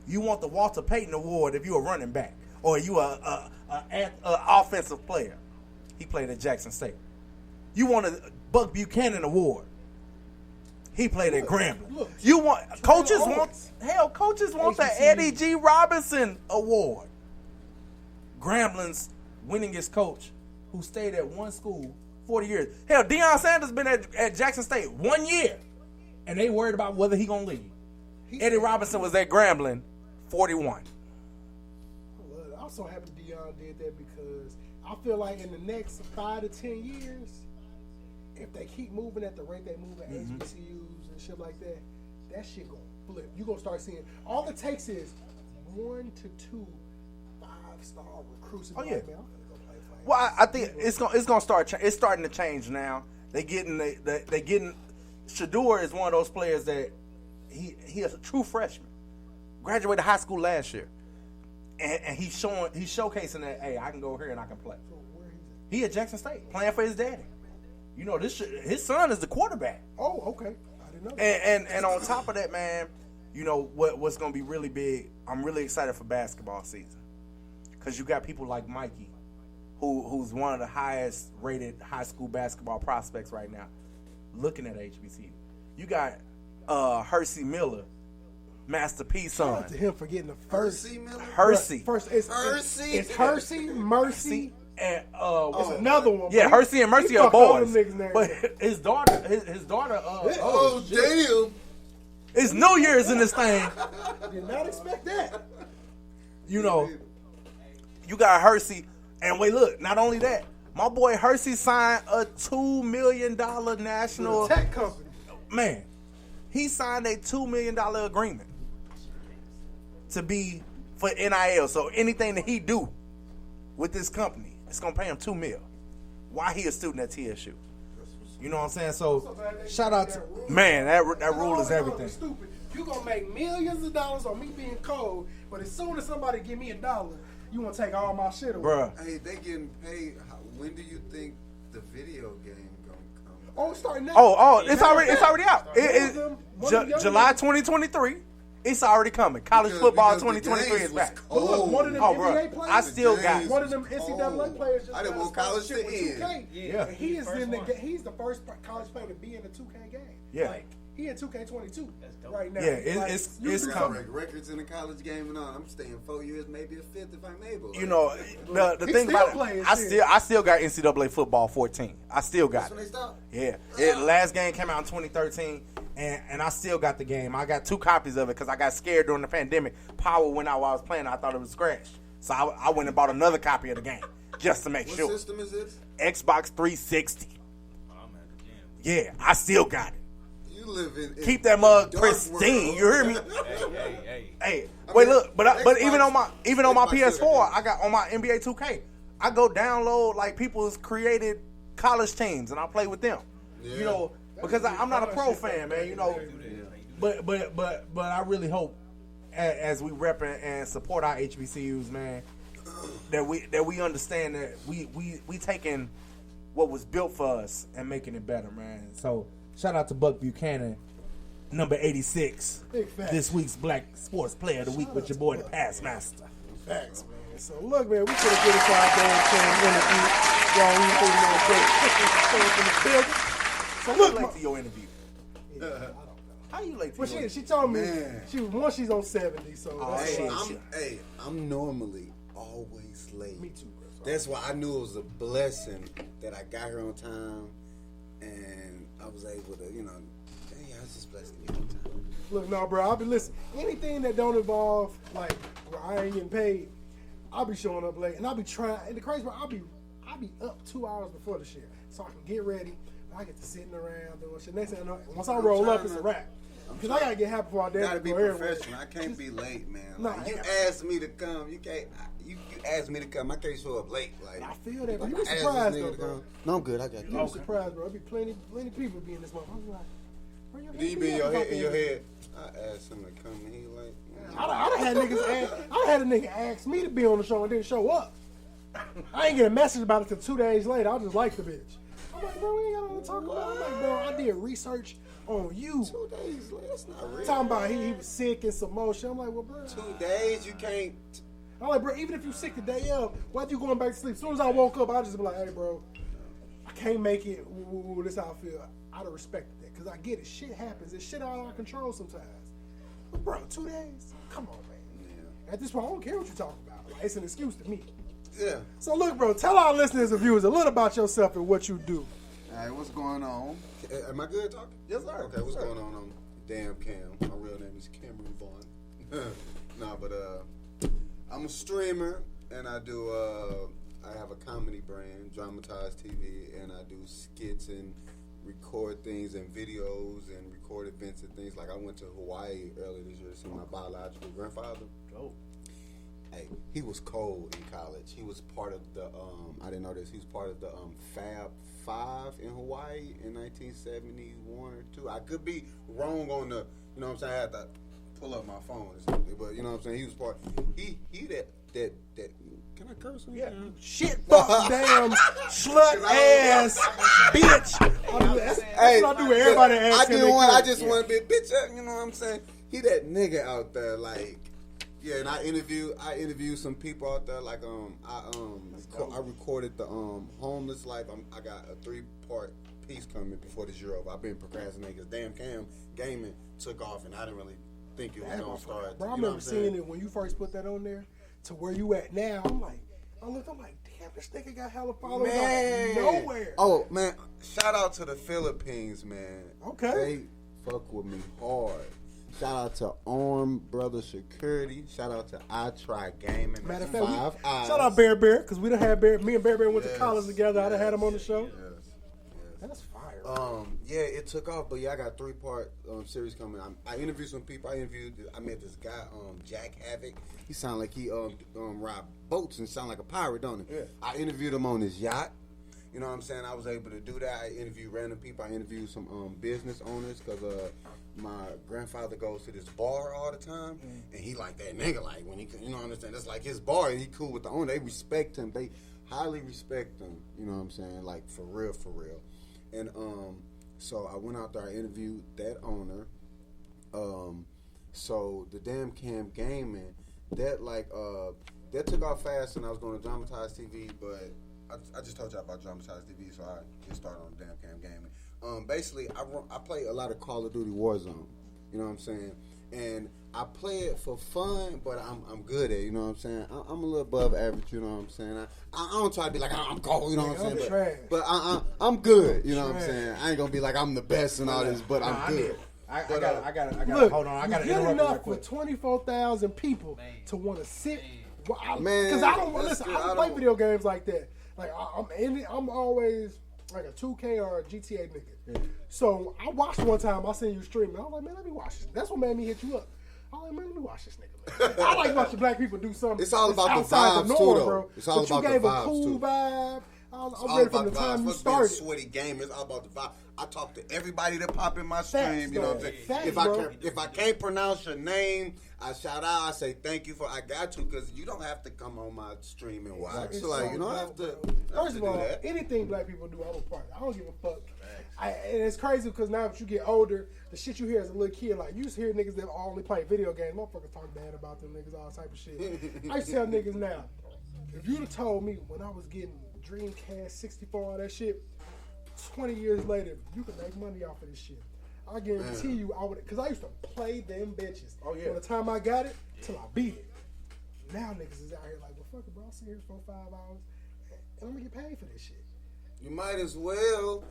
You want the Walter Payton Award if you a running back or you a offensive player. He played at Jackson State. You want a Buck Buchanan Award. He played at Grambling. You want coaches want the Eddie G. Robinson Award. Grambling's winningest coach who stayed at one school 40 years. Hell, Deion Sanders been at Jackson State 1 year, and they worried about whether he gonna leave. Eddie Robinson was at Grambling 41. I'm so happy Deion did that because I feel like in the next 5 to 10 years, if they keep moving at the rate they move at HBCUs and shit like that, that shit gonna flip. You gonna start seeing, all it takes is 1 to 2 5-star recruits. Oh, Like, yeah. man, I'm gonna go play for Well, I think it's gonna start. It's starting to change now. They getting. Shador is one of those players that he is a true freshman. Graduated high school last year, and he's showcasing that, hey, I can go here and I can play. So where he's at? He at Jackson State playing for his daddy. You know, his son is the quarterback. Oh, okay. I didn't know that. And on top of that, man, you know what's gonna be really big. I'm really excited for basketball season because you got people like Mikey, who's one of the highest rated high school basketball prospects right now, looking at HBCU. You got Hersey Miller, Master P son. Shout out to him for getting the first. Hersey. First, it's Hersey, Mercy, and it's another one. yeah, bro. Hersey and Mercy He are fucked all boys. them niggas' names. But his daughter, Oh, damn. it's New Year's in this thing. Did not expect that. You know, you got Hersey, and wait, look, not only that, my boy Hersey signed a $2 million national Tech company. man. He signed a $2 million agreement to be for NIL. So anything that he do with this company, it's gonna pay him $2 million. Why he a student at TSU? You know what I'm saying? So shout out to man. That rule is everything. Stupid. You gonna make millions of dollars on me being cold, but as soon as somebody give me $1, you wanna take all my shit away. Bruh. Hey, they getting paid. When do you think the video game gonna come? Oh, it's starting now. Oh, it's already out. One of them July young 2023. It's already coming. College Because football the 2023 games is was back. But look, one of them Oh, NBA bro, players. I still got. One of them NCAA players just I didn't got want to start college shit to with end. 2K. Yeah. And he is in the he's the first college player to be in the 2K game. Yeah. Like he in 2K22 right now. Yeah, it's you can coming. Break records in the college game and all. I'm staying 4 years, maybe a fifth if I'm able. You know, the He thing still about playing it, shit. I still got NCAA football 14. I still got That's when they it. stop. Yeah, last game came out in 2013, and I still got the game. I got 2 copies of it because I got scared during the pandemic. Power went out while I was playing. I thought it was scratched, so I went and bought another copy of the game just to make What sure. system is this? Xbox 360. Yeah, I still got it. You live in Keep that mug dark pristine. world. You hear me? Hey, wait, look, but even on my Xbox still PS4, got I got on my NBA 2K. I go download like people's created college teams and I play with them. You know, because I'm not a pro fan, man. You know, but I really hope as we rep and support our HBCUs, man, that we understand that we taking what was built for us and making it better, man. So shout out to Buck Buchanan, number 86, this week's Black Sports Player of the Week with your boy, the Passmaster. Facts, man. So look, man, we could have get into our damn interview. Y'all, we think So look, late to your interview. How you late to your interview? She told me she's on 70, so I'm normally always late. Me too, bro. That's why I knew it was a blessing that I got here on time, and I was able to, I was just blessed to get on time. Look, no, bro, I'll be listening. Anything that don't involve, like, where I ain't getting paid, I'll be showing up late, and I'll be trying. And the crazy part, I'll be up 2 hours before the shit, so I can get ready. I get to sitting around doing shit. Next thing I know, once I roll up, it's a wrap. Because I gotta get happy before I dance. Gotta be professional. I can't be late, man. Like, you asked me to come. You can't. You asked me to come. I can't show up late. Like, I feel that, but you be surprised though, bro. No, I'm good. I got you. I'm surprised, bro. There be plenty people be in this motherfucker. I'm like, do you be in your head? I asked him to come, and he like. I had niggas. I had a nigga ask me to be on the show and didn't show up. I ain't get a message about it till 2 days later. I just like the bitch. I'm like, bro, we ain't got nothing to talk about. I'm like, bro, I did research on you. 2 days later, that's not real. Talking about he was sick and some more shit. I'm like, well, bro. 2 days, you can't. I'm like, bro, even if you sick the day of, why you going back to sleep? As soon as I woke up, I just be like, hey, bro, I can't make it. This is how I feel. I'd have respected that because I get it. Shit happens. It's shit out of our control sometimes. But bro, 2 days? Come on, man. Yeah. At this point, I don't care what you're talking about. Like, it's an excuse to me. Yeah. So look, bro, tell our listeners and viewers a little about yourself and what you do. All right, what's going on? Am I good talking? Yes, sir. Okay, what's going on? Damn Cam. My real name is Cameron Vaughn. I'm a streamer, and I do. I have a comedy brand, Dramatized TV, and I do skits and record things and videos and record events and things. Like I went to Hawaii earlier this year to see my biological grandfather. Oh. Hey, he was cold in college. He was part of the, I didn't know this, he was part of the Fab Five in Hawaii in 1971 or 2. I could be wrong on the, you know what I'm saying, I had to pull up my phone or something, but you know what I'm saying, he was part, he that, can I curse him? Yeah. Shit, fuck, damn, slut, ass, bitch. That's what I do with everybody asks him. I just want to be a bitch, you know what I'm saying? He that nigga out there, like, yeah, and I interviewed some people out there. Like I recorded the homeless life. I got a 3-part piece coming before this year over. I've been procrastinating because damn Cam Gaming took off, and I didn't really think it was gonna start. Bro, I remember seeing it when you first put that on there to where you at now. I'm like, damn, this nigga got hella followers out nowhere. Oh man, shout out to the Philippines, man. Okay, they fuck with me hard. Shout out to Arm Brother Security. Shout out to I Try Gaming. Matter of fact, shout out Bear because we done had Bear. Me and Bear went to college together. I done had him on the show. Yes. That's fire. Yeah, it took off, but yeah, I got 3-part series coming. I interviewed some people. I met this guy, Jack Havoc. He sound like he robbed boats and sound like a pirate, don't he? Yeah. I interviewed him on his yacht. You know what I'm saying? I was able to do that. I interviewed random people. I interviewed some business owners because my grandfather goes to this bar all the time, and he like that nigga. Like when he, you know what I'm saying? That's like his bar, and he cool with the owner. They respect him. They highly respect him. You know what I'm saying? Like for real. And so I went out there. I interviewed that owner. So the damn Cam Gaming, that took off fast, and I was going to Dramatized TV, but I just told you about Dramatized TV, so I get started on damn Cam Gaming. Basically, I play a lot of Call of Duty Warzone. You know what I'm saying? And I play it for fun, but I'm good at it. You know what I'm saying? I'm a little above average. You know what I'm saying? I don't try to be like I'm cold. You know what I'm saying? But I'm good. You know what I'm saying? I ain't gonna be like I'm the best and all this, but I'm good. I got. Look, hold on. I got to interrupt enough for 24,000 people to want to sit. Man, because I don't listen. I don't play video games like that. Like I'm always like a 2K or a GTA nigga. Yeah. So I watched one time. I seen you streaming. I was like, man, let me watch this. That's what made me hit you up. I was like, man, let me watch this nigga. Man. I like watching black people do something. It's all about the vibes too, though. Bro. It's all about the vibes too. But you gave a cool vibe. I'm all ready about from the the time vibes. you Fuck being started. sweaty game. It's all about the vibe. I talk to everybody that pop in my stream. You know what I'm saying? Facts, If I can't pronounce your name, I shout out. I say thank you for. I got you because you don't have to come on my stream and watch. It's Like so you don't dope, have to. bro. First of all, do that. anything black people do, I'm a part. I don't give a fuck. And it's crazy because now that you get older, the shit you hear as a little kid, like you used to hear niggas that only play video games. Motherfuckers talk bad about them niggas, all type of shit. I used to tell niggas now, if you'd have told me when I was getting Dreamcast 64, all that shit, 20 years later, you can make money off of this shit. I guarantee you, I would, because I used to play them bitches. Oh, yeah. From the time I got it till I beat it. Now niggas is out here like, well, fuck it, bro. I'll sit here for 5 hours and I'm gonna get paid for this shit. You might as well.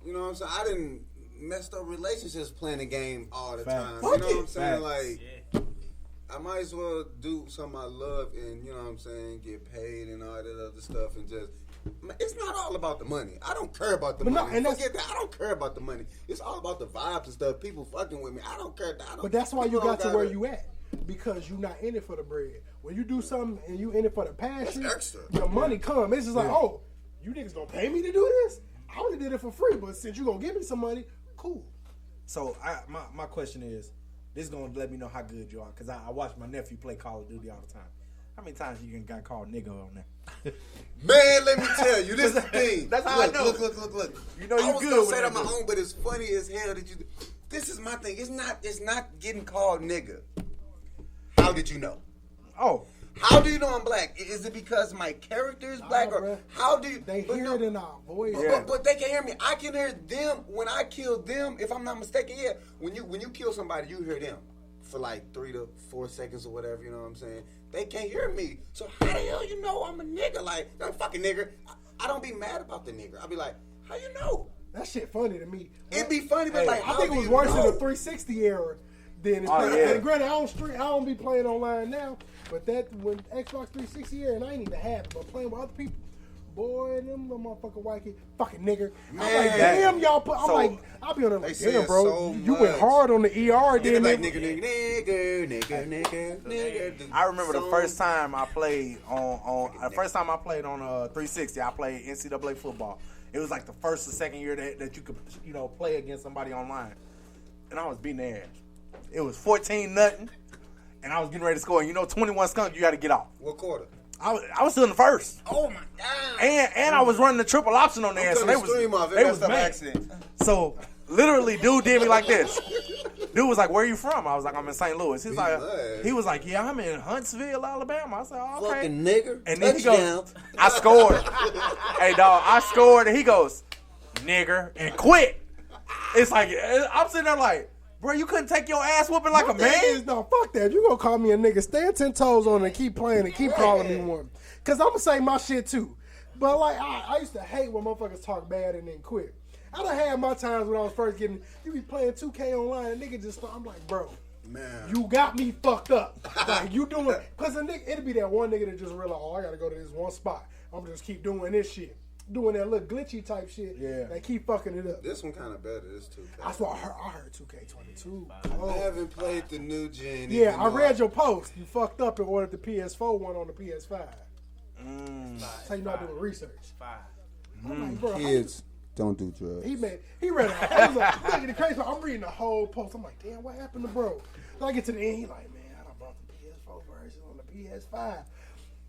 You know what I'm saying? I didn't messed up relationships playing the game all the time. You know what I'm saying? Like, I might as well do something I love and, you know what I'm saying, get paid and all that other stuff and just. It's not all about the money. I don't care about the money. Forget that. I don't care about the money. It's all about the vibes and stuff. People fucking with me. I don't care. But that's why you got to where you at. Because you're not in it for the bread. When you do something and you in it for the passion, the money come. It's just like, oh, you niggas gonna pay me to do this? I only did it for free, but since you gonna give me some money, cool. So my question is, this is gonna let me know how good you are, because I watch my nephew play Call of Duty all the time. How many times you got called nigga on there? Man, let me tell you, this is the thing. That's how I know. Look. You know you I was good gonna with say that that my own, but it's funny as hell that you. This is my thing. It's not getting called nigga. How did you know? Oh. How do you know I'm black? Is it because my character is black, or how do you? They hear it in our voice. But they can hear me. I can hear them when I kill them. If I'm not mistaken, yeah. When you kill somebody, you hear them for like 3 to 4 seconds or whatever. You know what I'm saying? They can't hear me. So how the hell you know I'm a nigga? Like, I'm fucking nigger. I don't be mad about the nigger. I be like, how you know? That shit funny to me. It be funny, but like, I think it was worse in the 360 era. Then it's and granted, I don't be playing online now, but that when Xbox 360 era, and I ain't even have it, but playing with other people, boy, them little motherfucking white kid, fucking nigger. I'm like, damn, y'all put. I'm like, I'll be on there like, damn, bro, so you went hard on the ER, then like nigga. I remember the first time I played on 360. I played NCAA football. It was like the first or second year that you could play against somebody online, and I was beating their ass. It was 14-0, and I was getting ready to score. 21 skunk, you got to get off. What quarter? I was still in the first. Oh my god! And I was running the triple option on there, so they was accident. So literally, dude did me like this. Dude was like, "Where you from?" I was like, "I'm in St. Louis." He was like, "Yeah, I'm in Huntsville, Alabama." I said, "Oh, okay." Fucking nigger. And then he goes, "I scored." Hey dog, I scored, and he goes, "Nigger," and quit. It's like I'm sitting there like, bro, you couldn't take your ass whooping like a man? No, fuck that. You gonna call me a nigga, stand 10 toes on it and keep playing and keep calling me one. Because I'm gonna say my shit too. But like, I used to hate when motherfuckers talk bad and then quit. I done had my times when I was first getting, you be playing 2K online and nigga just, I'm like, bro, man, you got me fucked up. Like, you doing, because it'll be that one nigga that just realize, oh, I gotta go to this one spot. I'm gonna just keep doing this shit. Doing that little glitchy type shit. Yeah. They keep fucking it up. This one kind of better. This 2K. That's what I heard 2K22. I haven't played the new gen. Yeah, I read your post. You fucked up and ordered the PS4 one on the PS5. That's how you not doing research. I'm like, bro, kids don't do drugs. He read it. I was like, look at the crazy part. I'm reading the whole post. I'm like, damn, what happened to bro? So I get to the end. He like, man, I done brought the PS4 version on the PS5.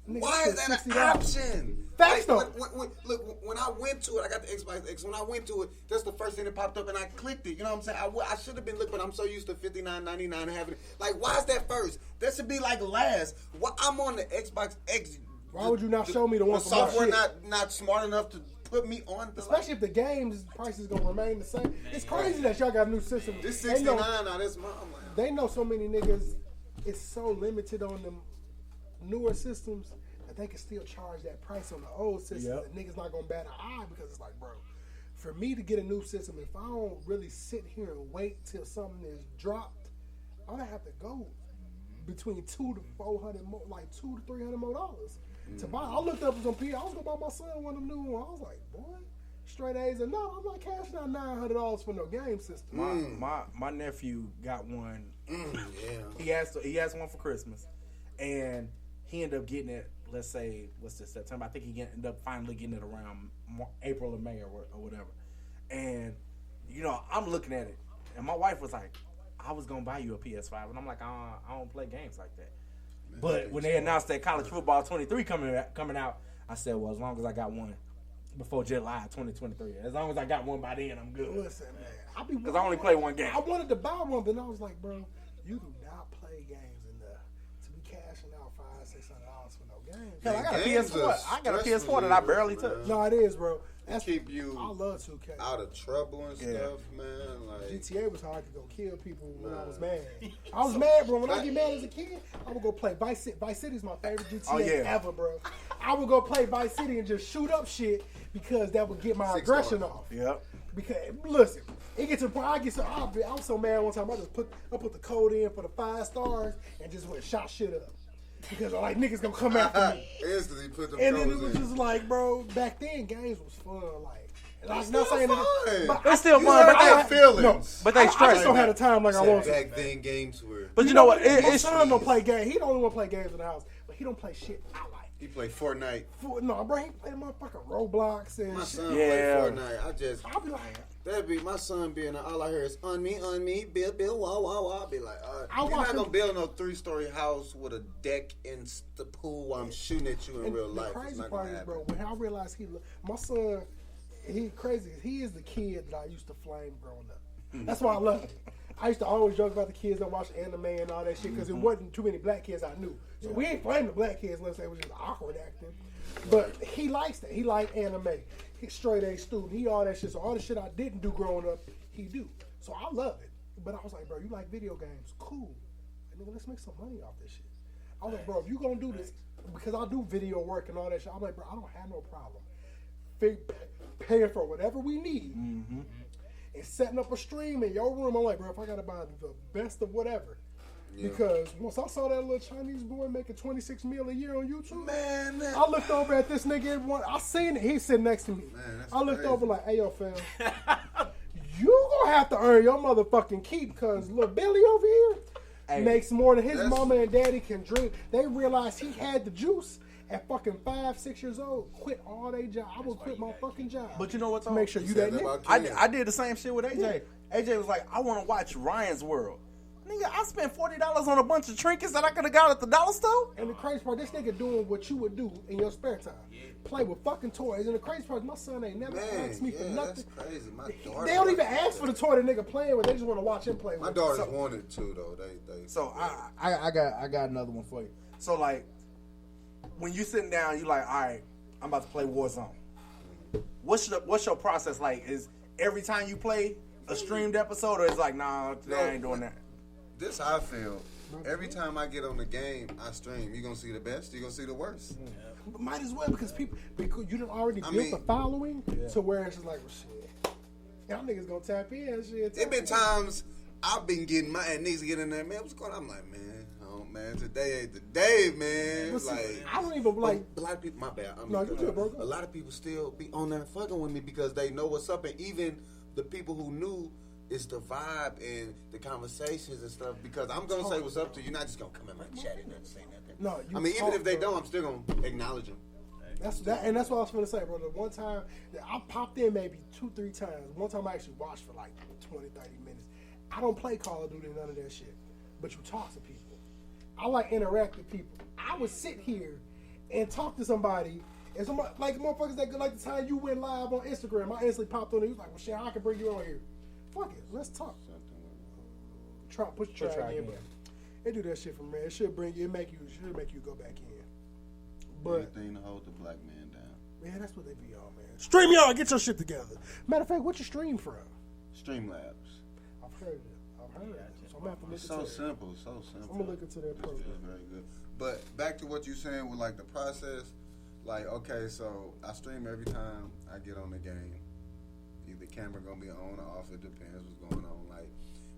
Nigga, why is that an option? Facts though. Look, when I went to it, I got the Xbox X. When I went to it, that's the first thing that popped up, and I clicked it. You know what I'm saying? I should have been looking, but I'm so used to $59.99 having it. Like, why is that first? That should be like last. I'm on the Xbox X. Why would you not show me the one? The software not smart enough to put me on. Especially if the game's price is gonna remain the same. It's crazy that y'all got a new system. This 69 now. This mom. They know so many niggas. It's so limited on them newer systems that they can still charge that price on the old system. Yep. The niggas not gonna bat an eye because it's like, bro, for me to get a new system, if I don't really sit here and wait till something is dropped, I'm gonna have to go between $200 to $400 more, like $200 to $300 more to buy. I looked up some P. I was gonna buy my son one of them new ones. I was like, boy, straight A's and no, I'm not cashing out $900 for no game system. My nephew got one. He asked one for Christmas, and he ended up getting it. Let's say what's this September? I think he ended up finally getting it around April or May or whatever. And you know, I'm looking at it, and my wife was like, "I was gonna buy you a PS5," and I'm like, "I don't play games like that." Man, but when they announced that College Football 23 coming out, I said, "Well, as long as I got one before July 2023, as long as I got one by then, I'm good." Listen, man, because I only play one game. I wanted to buy one, but I was like, "Bro, you do not play games enough to be cashing out $500-$600 for no games." Hell, I got a PS4. I got a PS4 that I barely touch. No, it is, bro. That's keep you I love 2K. out of trouble and stuff, man. Like GTA was hard to go kill people when I was mad. I was mad, bro. When I get mad as a kid, I would go play Vice City. Vice City is my favorite GTA ever, bro. I would go play Vice City and just shoot up shit because that would get my aggression off. Yep. Because listen, it gets to the point I was so mad one time I put the code in for the 5 stars and just went shot shit up. Because like niggas gonna come after me. Instantly put them and then it was in. just like, bro, back then games was fun. Like, It's not saying fun. but It's still you fun, know, but I they have feelings. But they I just don't have the time like I want to. Back then games were. But you know what? My son don't play games. He don't only want to play games in the house, but he don't play shit I like. He played Fortnite. No, bro, he play motherfucking Roblox and My shit. son played Fortnite. I'll be like, that'd be my son being all I hear is on me, build, wah, wah, wah. I'll be like, you're not gonna build no 3-story house with a deck in the pool while I'm shooting at you in real life. The crazy part is, bro, when I realized my son, he crazy. He is the kid that I used to flame growing up. That's why I love him. I used to always joke about the kids that watch anime and all that shit because it wasn't too many black kids I knew. So we ain't flaming the black kids unless they was just awkward acting. But he likes that. He like anime. He's straight A student. He all that shit. So all the shit I didn't do growing up, he do. So I love it. But I was like, bro, you like video games? Cool. And nigga, let's make some money off this shit. I was like, bro, if you gonna do this, because I do video work and all that shit, I'm like, bro, I don't have no problem paying for whatever we need. Mm-hmm. And setting up a stream in your room, I'm like, bro, if I gotta buy the best of whatever. Yeah. Because once I saw that little Chinese boy making $26 million a year on YouTube, man, I looked over at this nigga. I seen it. He's sitting next to me. Man, I looked over like, hey, yo, fam, you gonna have to earn your motherfucking keep because little Billy over here makes more than his mama and daddy can drink. They realized he had the juice. At fucking 5-6 years old, quit all they job. I would quit my fucking job. But you know what? To make sure you that nigga. I did the same shit with AJ. Yeah. AJ was like, I want to watch Ryan's World. Nigga, I spent $40 on a bunch of trinkets that I could have got at the dollar store. And the crazy part, this nigga doing what you would do in your spare time. Play with fucking toys. And the crazy part, my son ain't never asked me for nothing. That's crazy. My daughter, they don't even ask for the toy the nigga playing with. They just want to watch him play with. My daughters wanted to though. They so I got another one for you. So like, when you sitting down, you like, all right, I'm about to play Warzone. What's your process like? Is every time you play a streamed episode, or is like, nah, today I ain't doing that? This how I feel. Every time I get on the game, I stream. You gonna see the best, you gonna see the worst. But might as well because you done already built the following to where it's just like, well, shit, y'all niggas gonna tap in. Shit. It been times I've been getting my niggas get in there, man. What's going on? I'm like, man. Man, today ain't the day, man. Like, I don't even like a lot of people. My bad. No, you good, bro. A lot of people still be on there fucking with me because they know what's up, and even the people who knew it's the vibe and the conversations and stuff. Because I'm gonna say what's up to you, not just gonna come in my chat and say nothing. No, I mean, even if they don't, I'm still gonna acknowledge them. That's what I was gonna say, bro. The one time I popped in maybe 2-3 times. One time I actually watched for like 20-30 minutes. I don't play Call of Duty, none of that shit. But you talk to people. I like interact with people. I would sit here and talk to somebody, and somebody like motherfuckers that like the time you went live on Instagram. I instantly popped on and he was like, "Well, shit, I can bring you on here. Fuck it, let's talk." Push try again, but they do that shit for me. It should make you go back in. But anything to hold the black man down. Man, that's what they be on, man. Stream y'all, get your shit together. Matter of fact, what you stream from? Streamlabs. I've heard it. So I'm gonna have to look so simple. I'm gonna look into that program. It's very good. But back to what you're saying with like the process, like okay, so I stream every time I get on the game. Either camera gonna be on or off. It depends what's going on. Like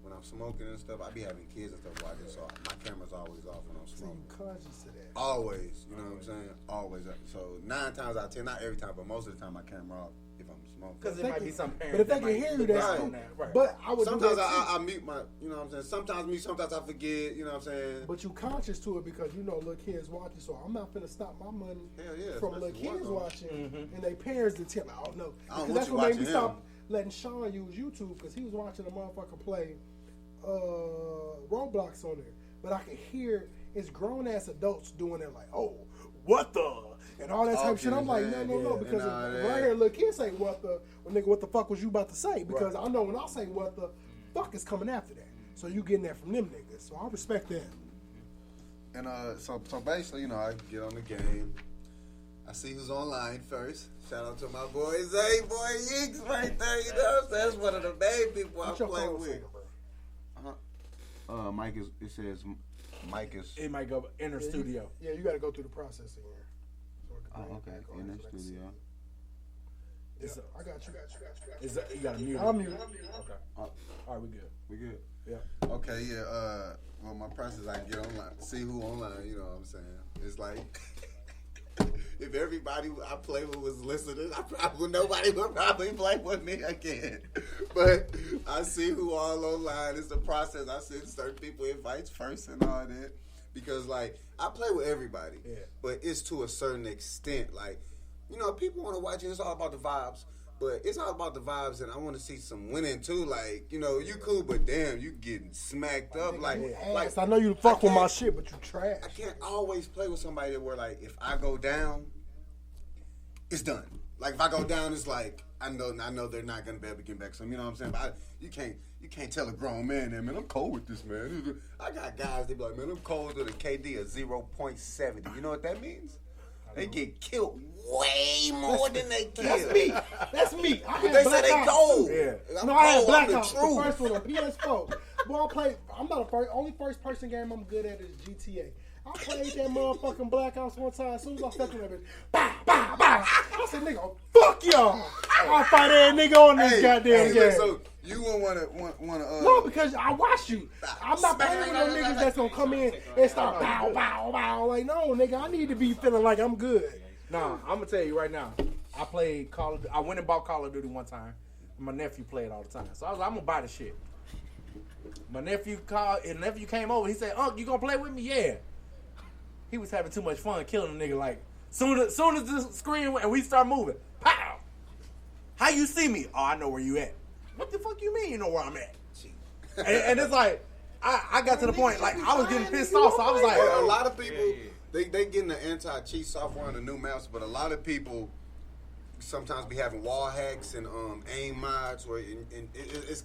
when I'm smoking and stuff, I be having kids and stuff watching, so my camera's always off when I'm smoking. So you conscious of that? Always, you know what I'm saying? Always. So 9 times out of 10, not every time, but most of the time, my camera off if I'm Because it might be some parents. But if they can hear you, that's Right. cool. Right. But I would Sometimes do that too. I mute my, you know what I'm saying? Sometimes me, sometimes I forget, you know what I'm saying? But you conscious to it because you know little kids watching, so I'm not finna stop my money Hell yeah, from little especially kids one, watching and they parents to tell me, oh no. I don't want That's you what made me watching stop him. letting Sean use YouTube because he was watching a motherfucker play Roblox on there. But I could hear his grown ass adults doing it like, oh, what the? And all that type of shit. I'm like, no, because when I hear little kids say what the, well, nigga, what the fuck was you about to say? Because I know when I say what the fuck is coming after that. So you getting that from them niggas. So I respect that. And so basically, you know, I get on the game. I see who's online first. Shout out to my boy Zay, boy Yeeks right there. You know what I'm saying? That's one of the main people I What's your play phone with. saying, bro? Mike is. It says Mike is. It might go inner studio. Yeah, you got to go through the process here. So I can Oh, bring it okay. back on In the so I can see studio. it. Yeah, I got you. You got to mute it. I'm muted. Okay. All right, we good. We good? Yeah. Okay, yeah. Well, my process, I can get online, see who online. You know what I'm saying? It's like if everybody I play with was listening, nobody would probably play with me again. But I see who all online. It's the process. I send certain people invites first and all that because like I play with everybody, but it's to a certain extent. Like you know, people want to watch it. It's all about the vibes. But it's all about the vibes, and I want to see some winning too. Like, you know, you cool, but damn, you getting smacked up. Like I know you fuck with my shit, but you trash. I can't always play with somebody where, like, if I go down, it's done. Like, if I go down, it's like I know they're not gonna be able to get back. So you know what I'm saying? But you can't tell a grown man that, man, I'm cold with this, man. I got guys they be like, man, I'm cold with a KD of 0.70. You know what that means? They get killed way more than they kill. That's me. They say they cold. Yeah. No, I had Black Ops, the first one on PS4. Boy, I'm not only first person game I'm good at is GTA. I played that motherfucking Black Ops one time. As soon as I stepped in that bitch, bow, bow, bow. I said, nigga, fuck y'all. I'll fight that nigga on this goddamn game. So you won't wanna No, because I watch you. I'm not playing with no niggas that's gonna come in and start bow, bow, bow. Like, no, nigga, I need to be feeling like I'm good. Nah, I'm gonna tell you right now. I played I went and bought Call of Duty one time. My nephew played all the time, so I was like, I'm gonna buy the shit. My nephew came over. He said, "Unc, you gonna play with me?" Yeah. He was having too much fun killing a nigga. Like, soon as the screen went and we start moving, pow! How you see me? Oh, I know where you at. What the fuck you mean you know where I'm at? and it's like, I got to the point, like, I was getting pissed off, so I was like... A lot of people, they getting the anti-cheat software on the new mouse, but a lot of people sometimes be having wall hacks and aim mods where it's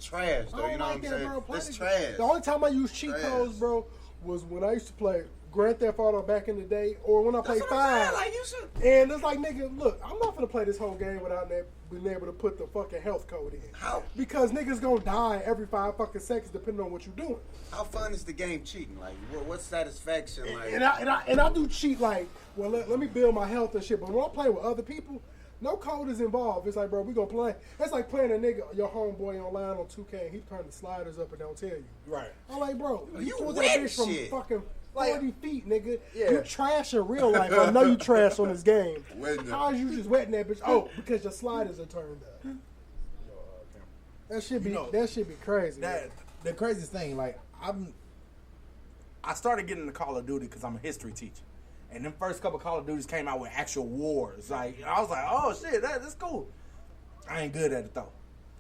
trash, though, you know what I'm saying? It's trash. The only time I used cheat codes, bro, was when I used to play Grand Theft Auto back in the day, or when I played 5. Like, you should... And it's like, nigga, look, I'm not gonna play this whole game without being able to put the fucking health code in. How? Because niggas gonna die every 5 fucking seconds depending on what you're doing. How fun is the game cheating? Like, what satisfaction? Like, And I do cheat like, well, let me build my health and shit. But when I play with other people, no code is involved. It's like, bro, we gonna play. It's like playing a nigga, your homeboy online on 2K. He turn the sliders up and don't tell you. Right. I'm like, bro, you pulled wet that bitch from shit. fucking 40 feet, nigga. Yeah. You trash in real life. I know you trash on this game. Wetting it. How is you just wetting that bitch? Oh, because your sliders are turned up. That should be crazy. The craziest thing, like, I started getting into Call of Duty because I'm a history teacher. And them first couple Call of Duties came out with actual wars. Like, I was like, oh shit, that's cool. I ain't good at it though.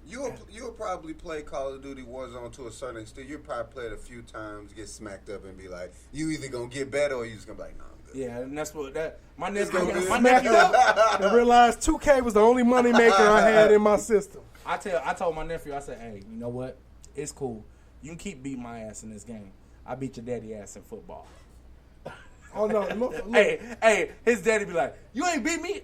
You'll probably play Call of Duty Warzone to a certain extent. You'll probably play it a few times, get smacked up, and be like, you either gonna get better or you just gonna be like, no, I'm good. Yeah, and that's what my gonna be nephew. I realized 2K was the only money maker I had in my system. I told my nephew, I said, hey, you know what? It's cool. You can keep beating my ass in this game. I beat your daddy ass in football. Oh no! Look. Hey, his daddy be like, you ain't beat me,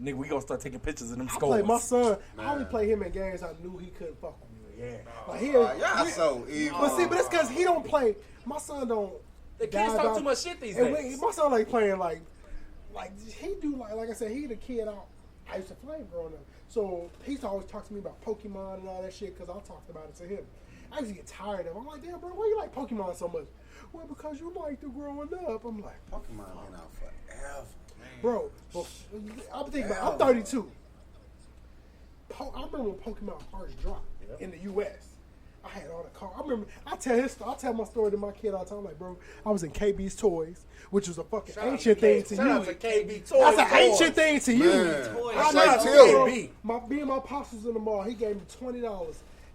nigga. We gonna start taking pictures of them I scores. play my son. I only play him in games I knew he couldn't fuck with me. Yeah. Like y'all so evil. But it's because he don't play. My son don't. The kids talk too much shit these days. My son like playing like he do like I said, he the kid I used to play growing up. So he used to always talk to me about Pokemon and all that shit because I talked about it to him. I used to get tired of it. I'm like, damn, bro, why you like Pokemon so much? Well, because you liked it growing up. I'm like, Pokemon been out forever, man. bro, I'm thinking about, I'm 32. I remember when Pokemon first dropped in the U.S. I had all the cards. I remember. I tell my story to my kid all the time. Like, bro, I was in KB's Toys, which was a fucking ancient thing to you. Shout out to KB Toys. That's an ancient thing to you. That's I like know. Till. Me and my pops was in the mall. He gave me $20,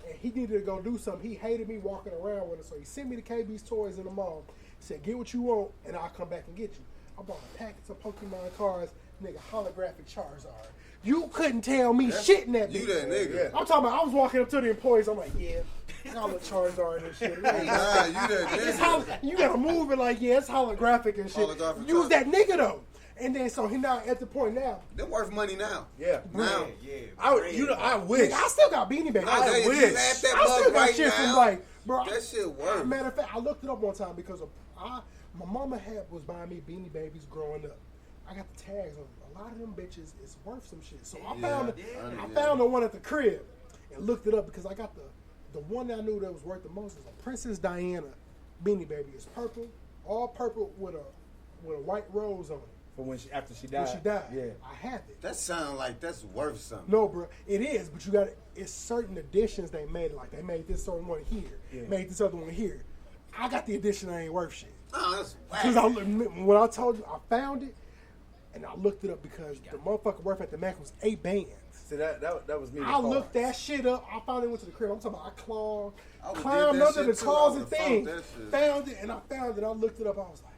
and he needed to go do something. He hated me walking around with it, so he sent me to KB's Toys in the mall. He said, "Get what you want, and I'll come back and get you." I bought a packet of Pokemon cards, nigga, holographic Charizard. You couldn't tell me shit in that bitch. You that nigga. I'm talking about, I was walking up to the employees, I'm like, yeah, I got a Charizard and shit. Nah, you that nigga. You gotta move it like, yeah, it's holographic and shit. Use that nigga though. And then, so he now, at the point now. They're worth money now. Yeah. Now. I wish. Nigga, I still got Beanie Babies. I wish. You have that I still mug got right shit from now. like, bro. That shit worth. Matter of fact, I looked it up one time because my mama was buying me Beanie Babies growing up. I got the tags on them. A lot of them bitches is worth some shit. So I found the one at the crib and looked it up because I got the one that I knew that was worth the most is a Princess Diana Beanie Baby. It's purple, all purple with a white rose on it. For after she died. When she died, Yeah. I have it. That sound like that's worth something. No, bro, it is, but you got it's certain editions they made. Like they made this certain one here, made this other one here. I got the edition that ain't worth shit. Oh, that's Because whack. when I told you I found it, and I looked it up because the motherfucker worth at the Mac was 8 bands. See, that was me. I looked that shit up. I finally went to the crib. I'm talking about I would've climbed did that under the shit too. closet I would've thing, found that shit. found it, and I found it. I looked it up. I was like,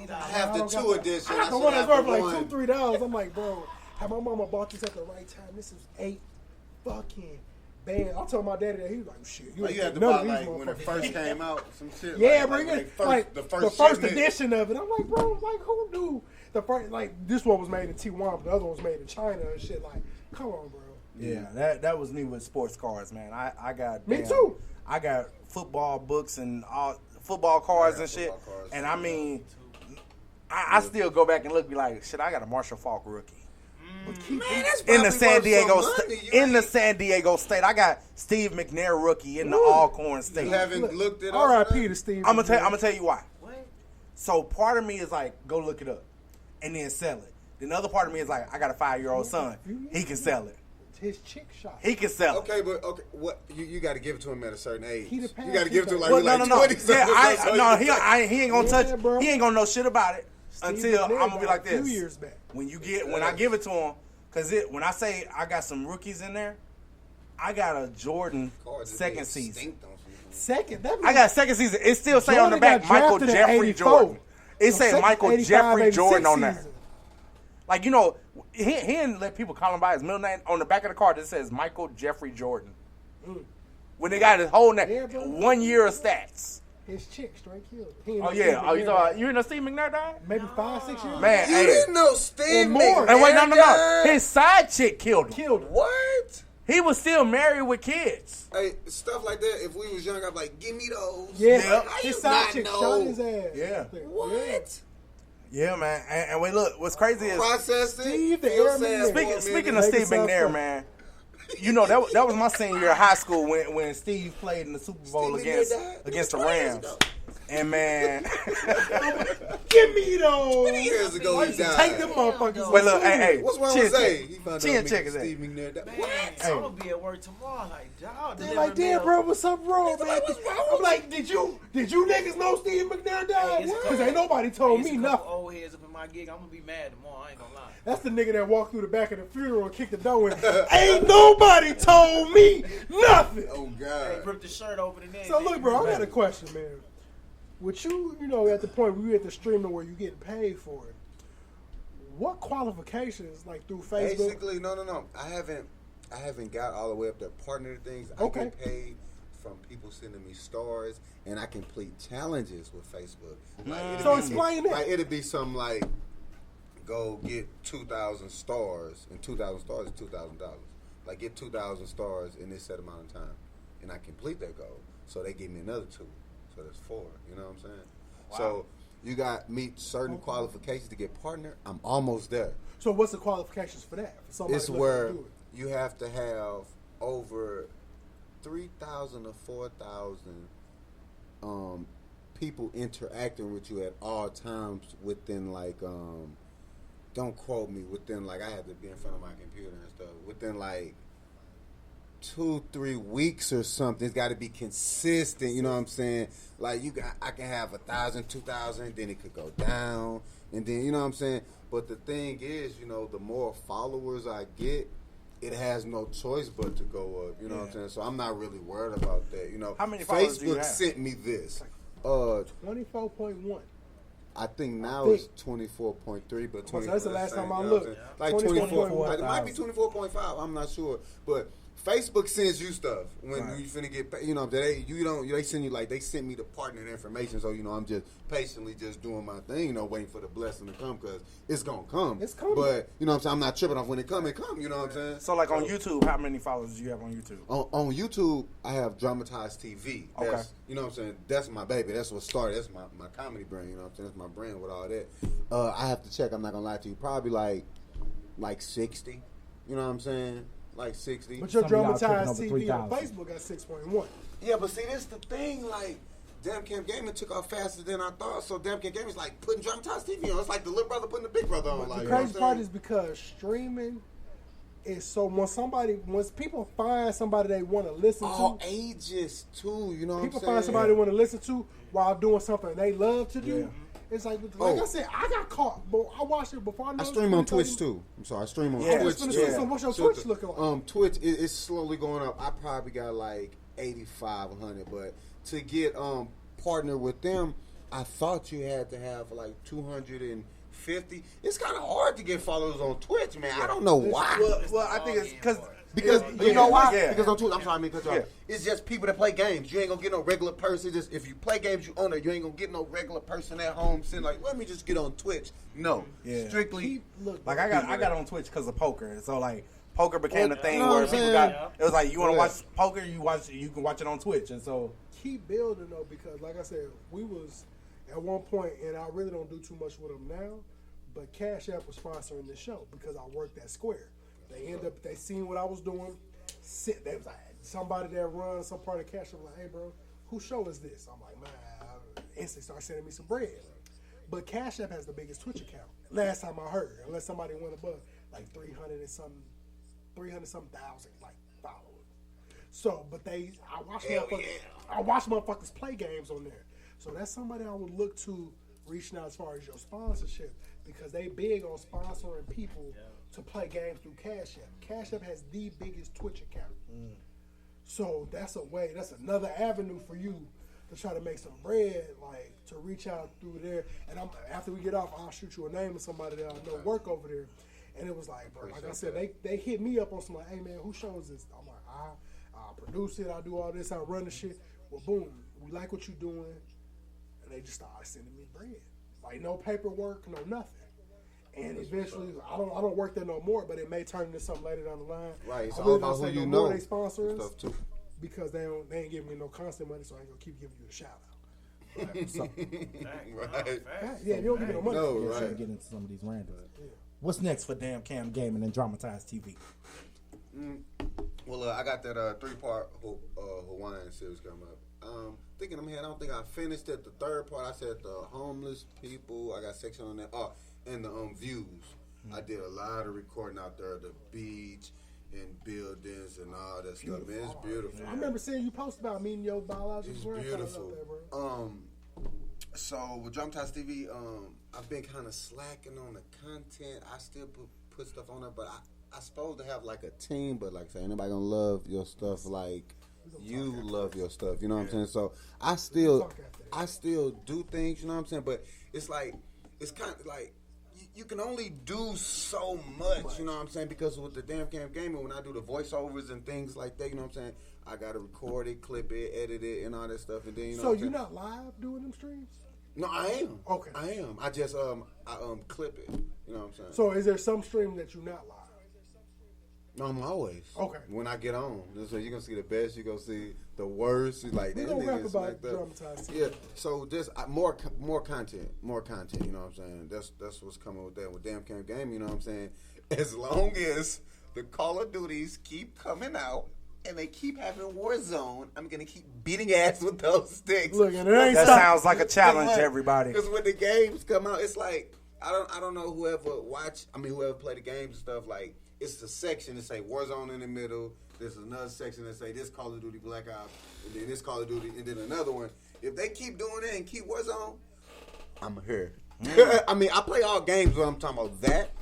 I have the two edition. I got the one that's worth like $2-3. I'm like, bro, had my mama bought this at the right time. This is 8 fucking bands. I told my daddy that. He was like, shit, you Like ain't you had to none buy of these like when it motherfuckers. first came out, some shit. Yeah, like, bro, like the the first shipment. edition of it. I'm like, bro, like who knew the first? Like this one was made in Taiwan, but the other one was made in China and shit. Like, come on, bro. Yeah, that was me with sports cards, man. I got Me too. I got football books and all football cards and shit. football cards. And I mean, I still go back and look, be like, shit, I got a Marshall Falk rookie. But keep Man, that's In the probably San worth Diego some State, money. You in the ain't- San Diego State, I got Steve McNair rookie in the Alcorn State. You haven't looked it up. R.I.P. to Steve. I'm gonna tell you why. So part of me is like, go look it up, and then sell it. Then the other part of me is like, I got a 5-year-old son. He can sell it. His chick shot. He can sell it. Okay, but what you got to give it to him at a certain age. He the You got to give it to him like, Well, we like no. 20 Yeah, something. he ain't gonna Yeah, touch. bro. He ain't gonna know shit about it until McNair I'm gonna be like died a few this. years back. When I give it to him, cause when I say I got some rookies in there, I got a Jordan Cards second is season. stink, don't you? Second, that I got second season. It still say on the Jordan back got Michael drafted in Jeffrey 84. Jordan. It So say second, Michael 85, Jeffrey 86 Jordan on there. season. Like, you know, he didn't let people call him by his middle name. On the back of the card, it says Michael Jeffrey Jordan. When they got his whole name, Yeah, bro. 1 year of stats. His chick straight killed. He ain't Oh no yeah, Steve oh you McNair thought died. you know Steve McNair died? Maybe 5-6 years. Man, You hey. didn't know Steve And more. And wait, no. died? His side chick killed him. Killed him. What? He was still married with kids. Hey, stuff like that. If we was young, I'd be like, give me those. Yeah, Yeah. How his you side not chick know? shot his ass. Yeah. What? Yeah, man. And wait, look, what's crazy is Process it. Steve the Feel Airman. sad for a speaking minute. of Make it Steve sound McNair, fun. man. You know that was my senior year of high school when Steve played in the Super Bowl Steve McNair against died? the 20 years Rams. ago. And man, Give me those. 20 years ago he died. Take them motherfuckers. wait, look, hey, What's wrong chin with Zay? check. He found Chin out check is Steve that. McNair died. Man, What? I'm gonna be at work tomorrow. Like, dog, They're like, damn, bro, what's up, wrong, man? what's wrong I'm with like, did you niggas know Steve McNair died? it's a Because ain't nobody told It's me a couple nothing. old heads up in my gig. I'm gonna be mad tomorrow. I ain't gonna lie. That's the nigga that walked through the back of the funeral and kicked the door in. Ain't nobody told me nothing. Oh, Hey, God. rip the shirt open and then. So look, bro, I got a question, man. With you, at the point where you at the streamer where you getting paid for it, what qualifications, like through Facebook? Basically, no. I haven't got all the way up there. Partner things. I Okay. get paid from people sending me stars, and I complete challenges with Facebook. Like, So explain that. Like it'd be something like, go get 2,000 stars, and 2,000 stars is $2,000. Like get 2,000 stars in this set amount of time, and I complete that goal. So they give me another 2. So that's 4. You know what I'm saying? Wow. So you got meet certain qualifications to get partner. I'm almost there. So what's the qualifications for that? For somebody It's looking where to do it? you have to have over 3,000 or 4,000 people interacting with you at all times within like don't quote me, within like, I had to be in front of my computer and stuff, within like 2-3 weeks or something. It's got to be consistent, you know what I'm saying? Like, I can have 1,000, 2,000, then it could go down, and then, you know what I'm saying? But the thing is, you know, the more followers I get, it has no choice but to go up, you know what I'm saying? So I'm not really worried about that, you know. How many followers do you Facebook have? sent me this. 24.1. I think now it's 24.3, but 24. That's the last time I you know what I'm looked. saying? Like 24. 24.1. It might be 24.5. I'm not sure, but Facebook sends you stuff when you finna get paid. You know, they send you, like, they sent me the partner information, so, you know, I'm just patiently just doing my thing, you know, waiting for the blessing to come, because it's gonna come. It's coming. But, you know what I'm saying, I'm not tripping off when it come, you know what I'm saying? So, like, on YouTube, how many followers do you have on YouTube? On YouTube, I have Dramatized TV. Okay. That's, you know what I'm saying? That's my baby. That's what started. That's my comedy brand, you know what I'm saying? That's my brand with all that. I have to check, I'm not gonna lie to you, probably like 60, you know what I'm saying? Like 60. But your Some of y'all Dramatized tripping TV over on 3,000. Facebook got 6.1. Yeah, but see, this the thing, like, Damn Camp Gaming took off faster than I thought, so Damn Camp Gaming is like putting Dramatized TV on. It's like the little brother putting the big brother on. But Like, the you know crazy what part I'm is because streaming is so, once people find somebody they want to listen all to, ages, too, you know what I'm people saying? find somebody they want to listen to while doing something they love to do. It's like I said, I got caught, but I watched it before I know. I stream on Twitch too. I'm sorry, I stream on Twitch. So what's your Twitch looking like? Twitch it's slowly going up. I probably got like 8,500, but to get partner with them, I thought you had to have like 250. It's kind of hard to get followers on Twitch, man. I don't know why. Well, I think it's because you know why? Yeah. Because on Twitch, I'm sorry, I mean, cut you off. It's just people that play games. You ain't gonna get no regular person. Just if you play games, you own it. You ain't gonna get no regular person at home sitting like, let me just get on Twitch. No, strictly. Like I got on Twitch because of poker. So like poker became the thing you know where what I'm people saying? got. It was like you want to watch poker, you can watch it on Twitch, and so Keep building though, because like I said, we was at one point, and I really don't do too much with them now, but Cash App was sponsoring the show because I worked at Square. They seen what I was doing. They was like, somebody that runs some part of Cash App was like, hey bro, whose show is this? I'm like, man, instantly start sending me some bread. But Cash App has the biggest Twitch account. Last time I heard, unless somebody went above like 300 something thousand like followers. So, but I watch motherfuckers play games on there. So that's somebody I would look to reaching out as far as your sponsorship, because they big on sponsoring people to play games through Cash App. Cash App has the biggest Twitch account. So that's another avenue for you to try to make some bread, like to reach out through there. And after we get off, I'll shoot you a name of somebody that I know work over there. And it was like, bro, like I said, they hit me up on some like, hey man, who shows this? I'm like, I'll produce it, I'll do all this, I'll run the shit. Well, boom, we like what you're doing. And they just started sending me bread. Like no paperwork, no nothing. And eventually, I don't work there no more, but it may turn into something later down the line. Right, it's I all really about don't who say you no more know. they sponsor us Stuff too. because they ain't giving me no constant money, so I ain't gonna keep giving you a shout out. Right. Yeah, you don't give me no money. No, Yeah, right. get into some of these randoms. What's next for Damn Cam Gaming and Dramatized TV? Well, I got that 3-part Hawaiian series coming up. Thinking in my head, I don't think I finished it. The third part, I said the homeless people. I got section on that. Oh, and the views. I did a lot of recording out there, the beach and buildings and all that stuff. Man, it's beautiful. I remember seeing you post about meeting your biological It's grandfather beautiful. out there, bro. So with Dramatized TV, I've been kind of slacking on the content. I still put stuff on there, but I supposed to have like a team, but like I say, anybody gonna love your stuff like you love your stuff. You know what I'm saying? So I still do things. You know what I'm saying? But it's like it's kind of like you can only do so much. You know what I'm saying? Because with the Damn Camp Gaming, when I do the voiceovers and things like that, you know what I'm saying? I gotta record it, clip it, edit it, and all that stuff. And then you know. So you're not live doing them streams? No, I am. Okay. I am. I just I clip it. You know what I'm saying? So is there some stream that you're not live? No, I'm always. Okay. When I get on, so you're gonna see the best. You're gonna see the worst. You're like, We're that gonna rap nigga's about like that. Dramatized TV. Yeah. So just more content. You know what I'm saying? That's what's coming with that with Damn Camp Game. You know what I'm saying? As long as the Call of Duties keep coming out and they keep having Warzone, I'm gonna keep beating ass with those sticks. Look, and it ain't that stop. sounds like a challenge, everybody. Because when the games come out, it's like I don't know whoever play the games and stuff, like, it's the section that say Warzone in the middle. There's another section that say this Call of Duty Black Ops, and then this Call of Duty, and then another one. If they keep doing that and keep Warzone, I'm here. I mean, I play all games when I'm talking about that.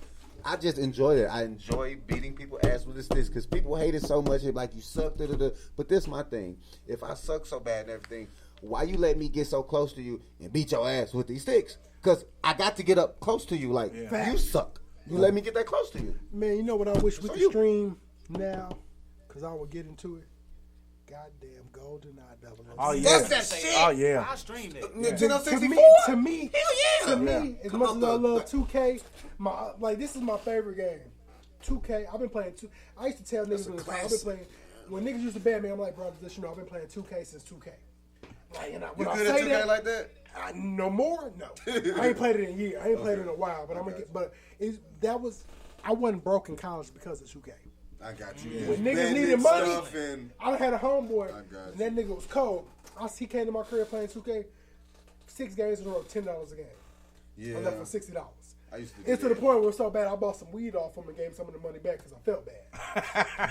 I just enjoy it. I enjoy beating people ass with this because people hate it so much. It's like you suck, but this my thing. If I suck so bad and everything, why you let me get so close to you and beat your ass with these sticks? Because I got to get up close to you. Like, you suck. You let me get that close to you. Man, you know what I wish we could stream now? Because I would get into it. Goddamn GoldenEye 007. Oh yeah. That's that shit. Oh yeah. I streamed it. Nintendo 64? To me, as much as I love 2K, this is my favorite game. 2K, I've been playing I used to tell niggas I've been playing, when niggas used to ban me, I'm like, bro, just, I've been playing 2K since 2K. Like, and when You I good say at 2K that, like that? No more? No. I ain't played it in a year. I ain't played it in a while, but I wasn't broke in college because of 2K. I got you. When niggas needed money, and I had a homeboy, got and that nigga was cold. He came to my crib playing 2K, 6 games in a row, $10 a game. Yeah. I left for $60. I used to do It's to the point where it was so bad, I bought some weed off him and gave some of the money back because I felt bad.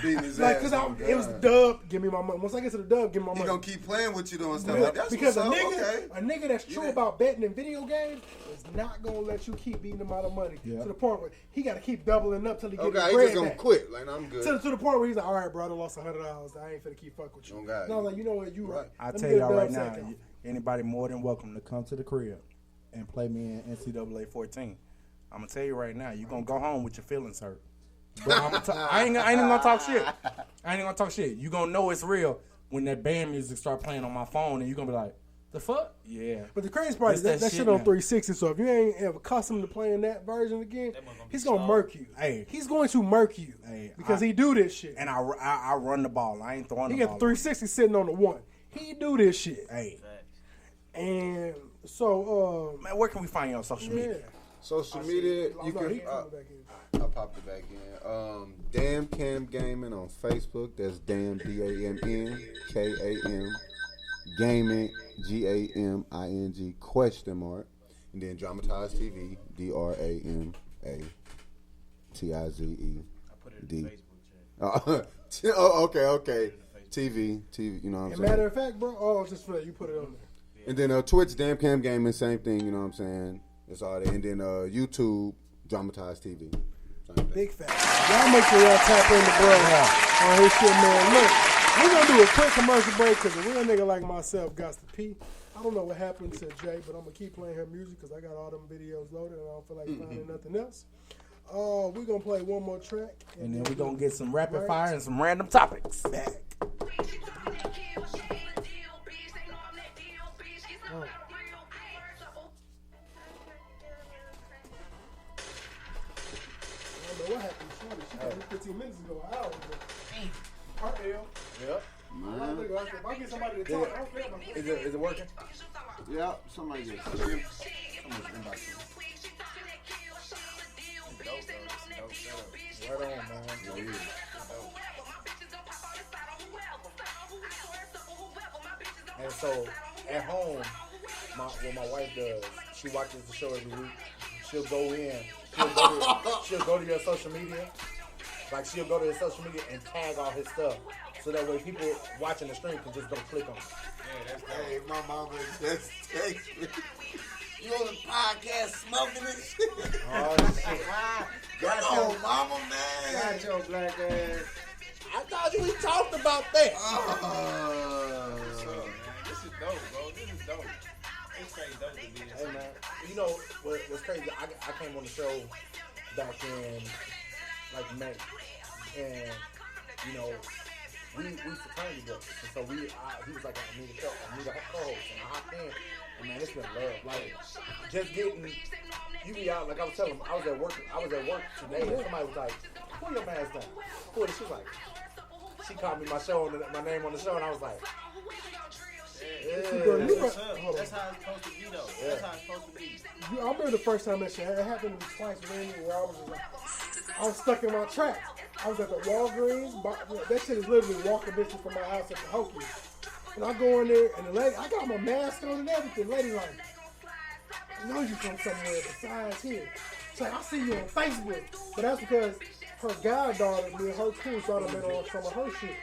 beating his Like, ass. because it was dub, give me my money. Once I get to the dub, give me my He money. gonna keep playing with you though and stuff like that. Because a okay. nigga that's true about betting in video games is not gonna let you keep beating him out of money to the point where he got to keep doubling up till he get his he bread just gonna back. quit. Like, I'm good. To the point where he's like, all right, bro, I done lost $100. I ain't finna keep fuck with you. Oh, God. No, I'm like, you know what, you right. I Let me tell get a y'all dub right now, second. anybody more than welcome to come to the crib and play me in NCAA 14. I'm gonna tell you right now, you gonna go home with your feelings hurt. But I ain't even gonna talk shit. I ain't gonna talk shit. You gonna know it's real when that band music start playing on my phone, and you gonna be like, "The fuck?" Yeah. But the crazy part is that shit on 360. So if you ain't ever accustomed to playing that version again, he's gonna murk you. Hey, he's going to murk you because he do this shit. And I run the ball. I ain't throwing the ball. He got the 360 sitting on the one. He do this shit. Hey. And so, man, where can we find you on social media? Social media, you can. I popped it back in. Damn Cam Gaming on Facebook. That's Damn DAMN KAM Gaming GAMING question mark, and then Dramatized TV DRAMATIZE. I put it in the Facebook chat. Okay. TV. You know what I'm saying? Matter of fact, bro. Just for that, you put it on there. And then Twitch, Damn Cam Gaming, same thing. You know what I'm saying? That's all there. And then YouTube, Dramatized TV. Big fact. Y'all make sure y'all tap in the bro on his shit, man. Look, we're going to do a quick commercial break because a real nigga like myself got to pee. I don't know what happened to Jay, but I'm going to keep playing her music because I got all them videos loaded and I don't feel like finding nothing else. We're going to play one more track. And then we're going to get some rapid fire and some random topics. Back. What happened? She got me 15 minutes ago, an hour ago. RL. Yep. If I get somebody to talk, I don't care about that. Is it working? Yeah, somebody just. Somebody's inboxing. Right on, man. And so, at home, what my wife does, she watches the show every week. She'll go in. She'll go to your social media. Like, she'll go to his social media and tag all his stuff. So that way people watching the stream can just go click on it. Yeah, that's hey, my mama just texted me. You on the podcast smoking and shit? Oh, shit. Come on, mama, man. Got your black ass. I thought we talked about that. This is dope, bro. This is dope. It's crazy dope to be Hey, man. You know what's crazy? I came on the show back in, like, May. And, you know, we fraternity brothers. And so he was like, I need a co-host. And I hopped in. And, man, it's been love. Like, just getting, you be out, like I was telling him, I was at work today. And somebody was like, pull your mask down. Pull it. She was like, she called me my name on the show. And I was like, That's how it's supposed to be, though. Yeah. That's how it's supposed to be. I remember the first time that shit happened to me twice randomly where I was stuck in my tracks. I was at the Walgreens. That shit is literally walking distance from my house at the Hokies. And I go in there, and the lady, I got my mask on and everything. The lady like, I know you from somewhere besides here. She's like, I see you on Facebook. But that's because her goddaughter, me and her crew, saw them in on some of her shit.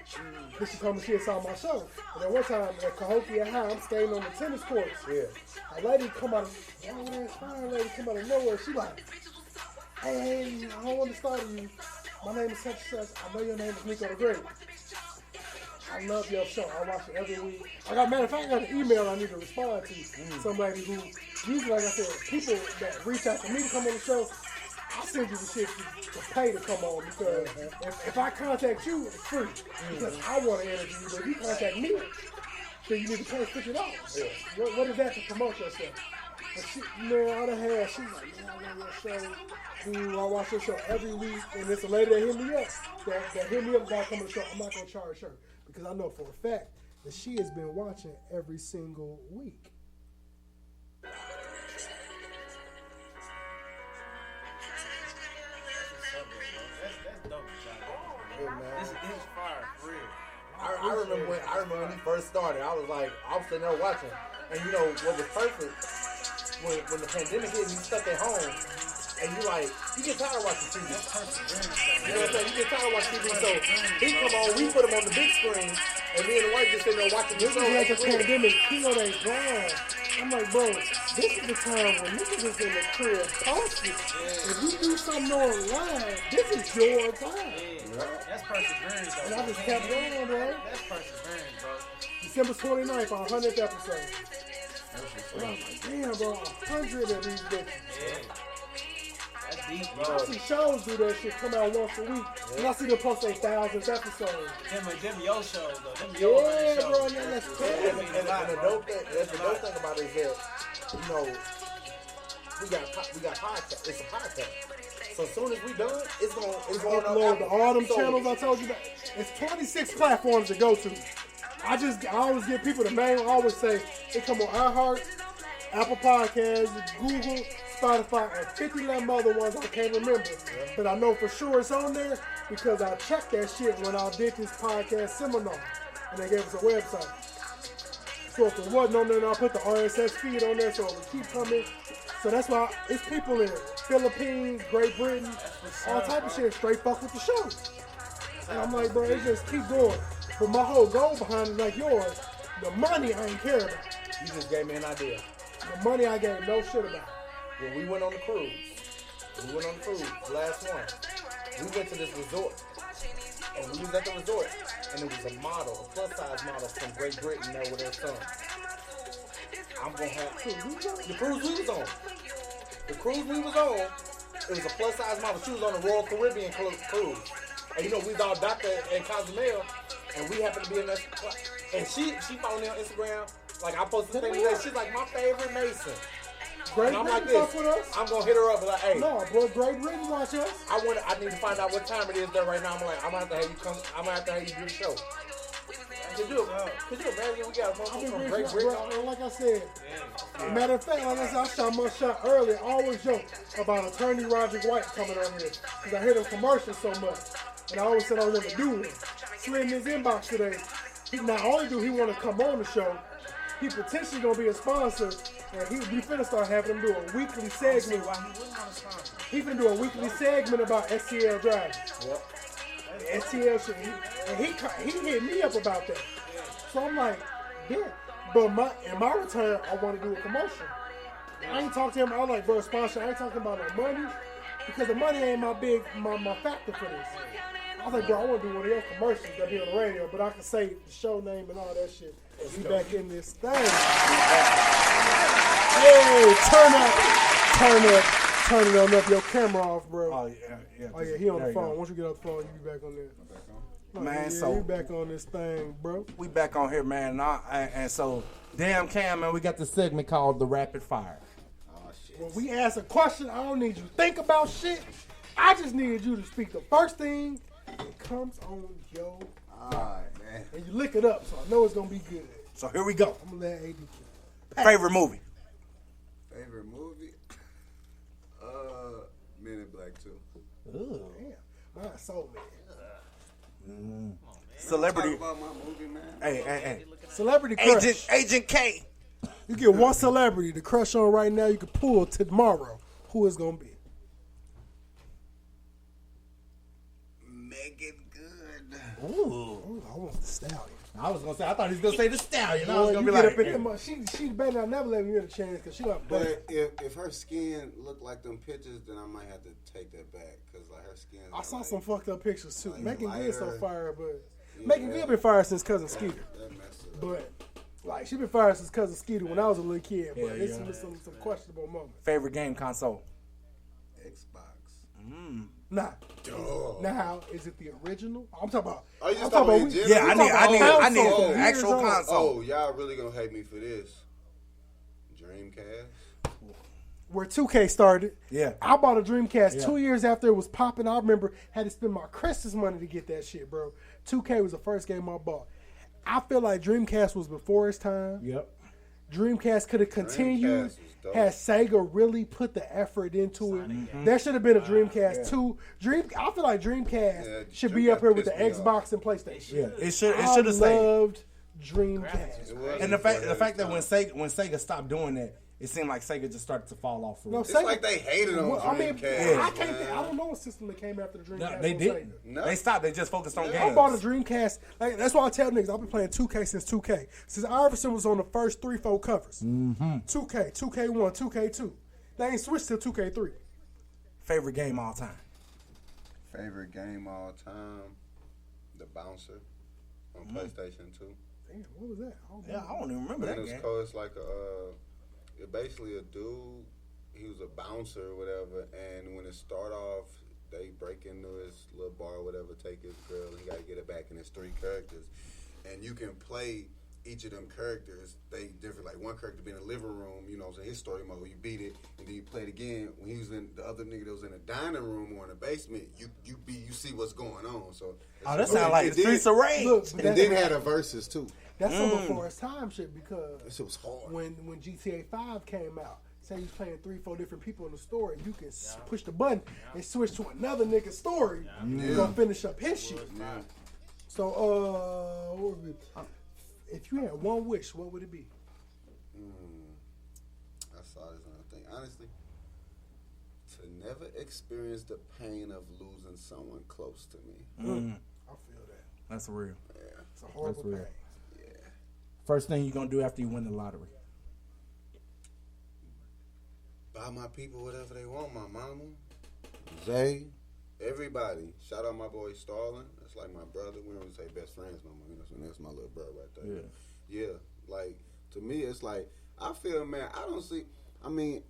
Then she told me she had saw my show. And then one time at Cahokia High, I'm skating on the tennis courts. Yeah. A lady come out of, fine lady come out of nowhere. She like, hey, I don't want to startle you. My name is such and such. I know your name is Nico the Great. I love your show. I watch it every week. Matter of fact, I got an email I need to respond to. Somebody who, usually, like I said, people that reach out to me to come on the show, I'll send you the shit to pay to come on because if I contact you, it's free. Because I want to interview you, but if you contact me, then you need to pay $50. Yeah. What is that to promote yourself? But she, man, I done had, she's like, man, I love your show. Dude, I watch your show every week, and it's a lady that hit me up. That hit me up about coming to the show. I'm not going to charge her. Because I know for a fact that she has been watching every single week. That's dope, Hey, man. This is fire, for real. I remember when he first started. I was sitting there watching, and you know what was perfect when the pandemic hit and you stuck at home, and you get tired of watching TV. You know what I'm saying? You get tired of watching TV, so he come on, we put him on the big screen, and me and the wife just sitting there watching the show. This is like a pandemic, people they grind. I'm like, bro, this is the time when niggas is in the crib posted. If you do something online, this is your time. That's perseverance, though. And I just kept going, bro. That's perseverance, bro. December 29th, our 100th episode. And I was like, damn, bro, 100 of these bitches. That's deep, bro. I see shows do that shit, come out once a week. And I see them post their 1,000th episode. Them your shows, though. Them Yeah, your shows. bro, man, that's crazy. And the dope thing about it is that, you know, we got podcast. It's a podcast. So as soon as we done, it's going upload to all them channels I told you about. It's 26 platforms to go to. I always give people the name. I always say it come on iHeart, Apple Podcasts, Google, Spotify, and 51 other ones I can't remember. But I know for sure it's on there because I checked that shit when I did this podcast seminar. And they gave us a website. So if it wasn't on there, I put the RSS feed on there so it would keep coming. So that's why it's people in Philippines, Great Britain, all type of shit straight fuck with the show. And I'm like, bro, it just keep going. But my whole goal behind it, like yours, the money I ain't care about. You just gave me an idea. The money I gave no shit about. When we went on the cruise, the last one, we went to this resort. And we was at the resort, and it was a model, a plus-size model from Great Britain there with her son. I'm going to have the cruise we was on. The cruise we was on, it was a plus-size model. She was on the Royal Caribbean cruise. And you know, we was all Dr. and Cozumel, and we happened to be in that class. And she followed me on Instagram. Like, I posted things today. She's like, my favorite Mason. Great and I'm like Britain this. fuck with us? I'm going to hit her up and like, hey. No, bro, Great Britain watch us. I need to find out what time it is there right now. I'm gonna have to have you come. I'm gonna have to have you do the show. Could you imagine we got a motherfucker from Great Britain? Bro, like I said, matter of fact, like I said, I shot my shot earlier. I always joke about Attorney Roger White coming on here because I hear them commercials so much, and I always said I want to do one. Slid in his inbox today. He not only do he want to come on the show, he potentially gonna be a sponsor, and we finna start having him do a weekly segment. He finna do a weekly segment about STL driving. Yep. STL shit. And he hit me up about that. So I'm like, yeah. But in my return, I want to do a commercial. I ain't talking to him. I'm like, bro, sponsor. I ain't talking about no money because the money ain't my factor for this. I was like, bro, I want to do one of your commercials that be on the radio, but I can say the show name and all that shit. We back in this thing. Hey, turn it on up. Your camera off, bro. Oh yeah. He on the phone. Once you get off the phone, you be back on there. Man, yeah, so we back on this thing, bro. We back on here, man. And so, damn Cam, man, we got this segment called the Rapid Fire. Oh shit. When we ask a question, I don't need you to think about shit. I just need you to speak the first thing that comes on your Alright, man. And you lick it up, so I know it's gonna be good. So here we go. I'm gonna let AD Favorite movie? Favorite movie? Men in Black 2. Ooh. Damn. Mine's Soul Man. Celebrity. Talk about my movie, man. Hey. Celebrity crush. Agent K. You get one celebrity to crush on right now. You can pull to tomorrow. Who is gonna be? Make it good. Ooh, I want the Stallion. I was gonna say. I thought he was gonna say the Stallion. I Boy, was gonna you be get like, up in there, she better not never let me get a chance because she got. But if her skin looked like them pictures, then I might have to take that back because like her skin. I saw some fucked up pictures too. like Megan Good so lighter. fire, but Yeah, Megan Good been fired since Cousin Skeeter. That messed it up. But like she been fired since Cousin Skeeter when I was a little kid. But Yeah, it's yeah. some questionable moments. favorite game console. Xbox. Nah. Dog. Now is it the original? I'm talking about. Oh, you just I'm talking about in we- general? Yeah, we I talking need about an console, actual years old. console. Oh, y'all really gonna hate me for this? Dreamcast. Where 2K started. Yeah. I bought a Dreamcast Yeah. 2 years after it was popping. I remember had to spend my Christmas money to get that shit, bro. 2K was the first game I bought. I feel like Dreamcast was before its time. Yep. Dreamcast could have continued was dope. had Sega really put the effort into it. There should have been a Dreamcast 2. I feel like Dreamcast Yeah, should be up here with the Dreamcast pissed me Xbox and PlayStation. Yeah. It should I have stayed. loved Dreamcast. It was And the fact before that when its Sega stopped doing that, it seemed like Sega just started to fall off. For No, real. It's like they hated on Well, I mean, Dreamcast. I can't think, I don't know a system that came after the Dreamcast. No, they on didn't. Sega. No. They stopped. They just focused on I games. bought a Dreamcast. Like, that's why I tell niggas I've been playing 2K since 2K. Since Iverson was on the first 3-4 covers. 2K, 2K1, 2K2. They ain't switched till 2K3. Favorite game all time. Favorite game all time? The Bouncer on PlayStation 2. Damn, what was that? Yeah, I don't even remember Man, that it was game. cool. It's like it's basically a dude. He was a bouncer or whatever, and when it start off, they break into his little bar or whatever, take his girl, and he got to get it back. And it's 3 characters, and you can play each of them characters. They different. Like one character be in the living room, you know, in his story mode, you beat it, and then you play it again. When he was in the other nigga that was in the dining room or in the basement, you see what's going on. So Oh, that sounds like the Streets of Rage. Look, but and then had a versus too. that's some before its time shit because That shit was hard. when GTA 5 came out, say you're playing 3-4 different people in the story, you can push the button and switch to another nigga's story. You're gonna finish up his shit. So, what would it be? If you had one wish, what would it be? I saw this on a thing. Honestly, to never experience the pain of losing someone close to me. I feel that. That's real. It's a horrible real. pain. First thing you gonna do after you win the lottery. Buy my people whatever they want. My mama, Zay, everybody. Shout out my boy Starlin. That's like my brother. We don't even say best friends no more. That's my little brother right there. Yeah. Like, to me, it's like, I feel, man, I mean,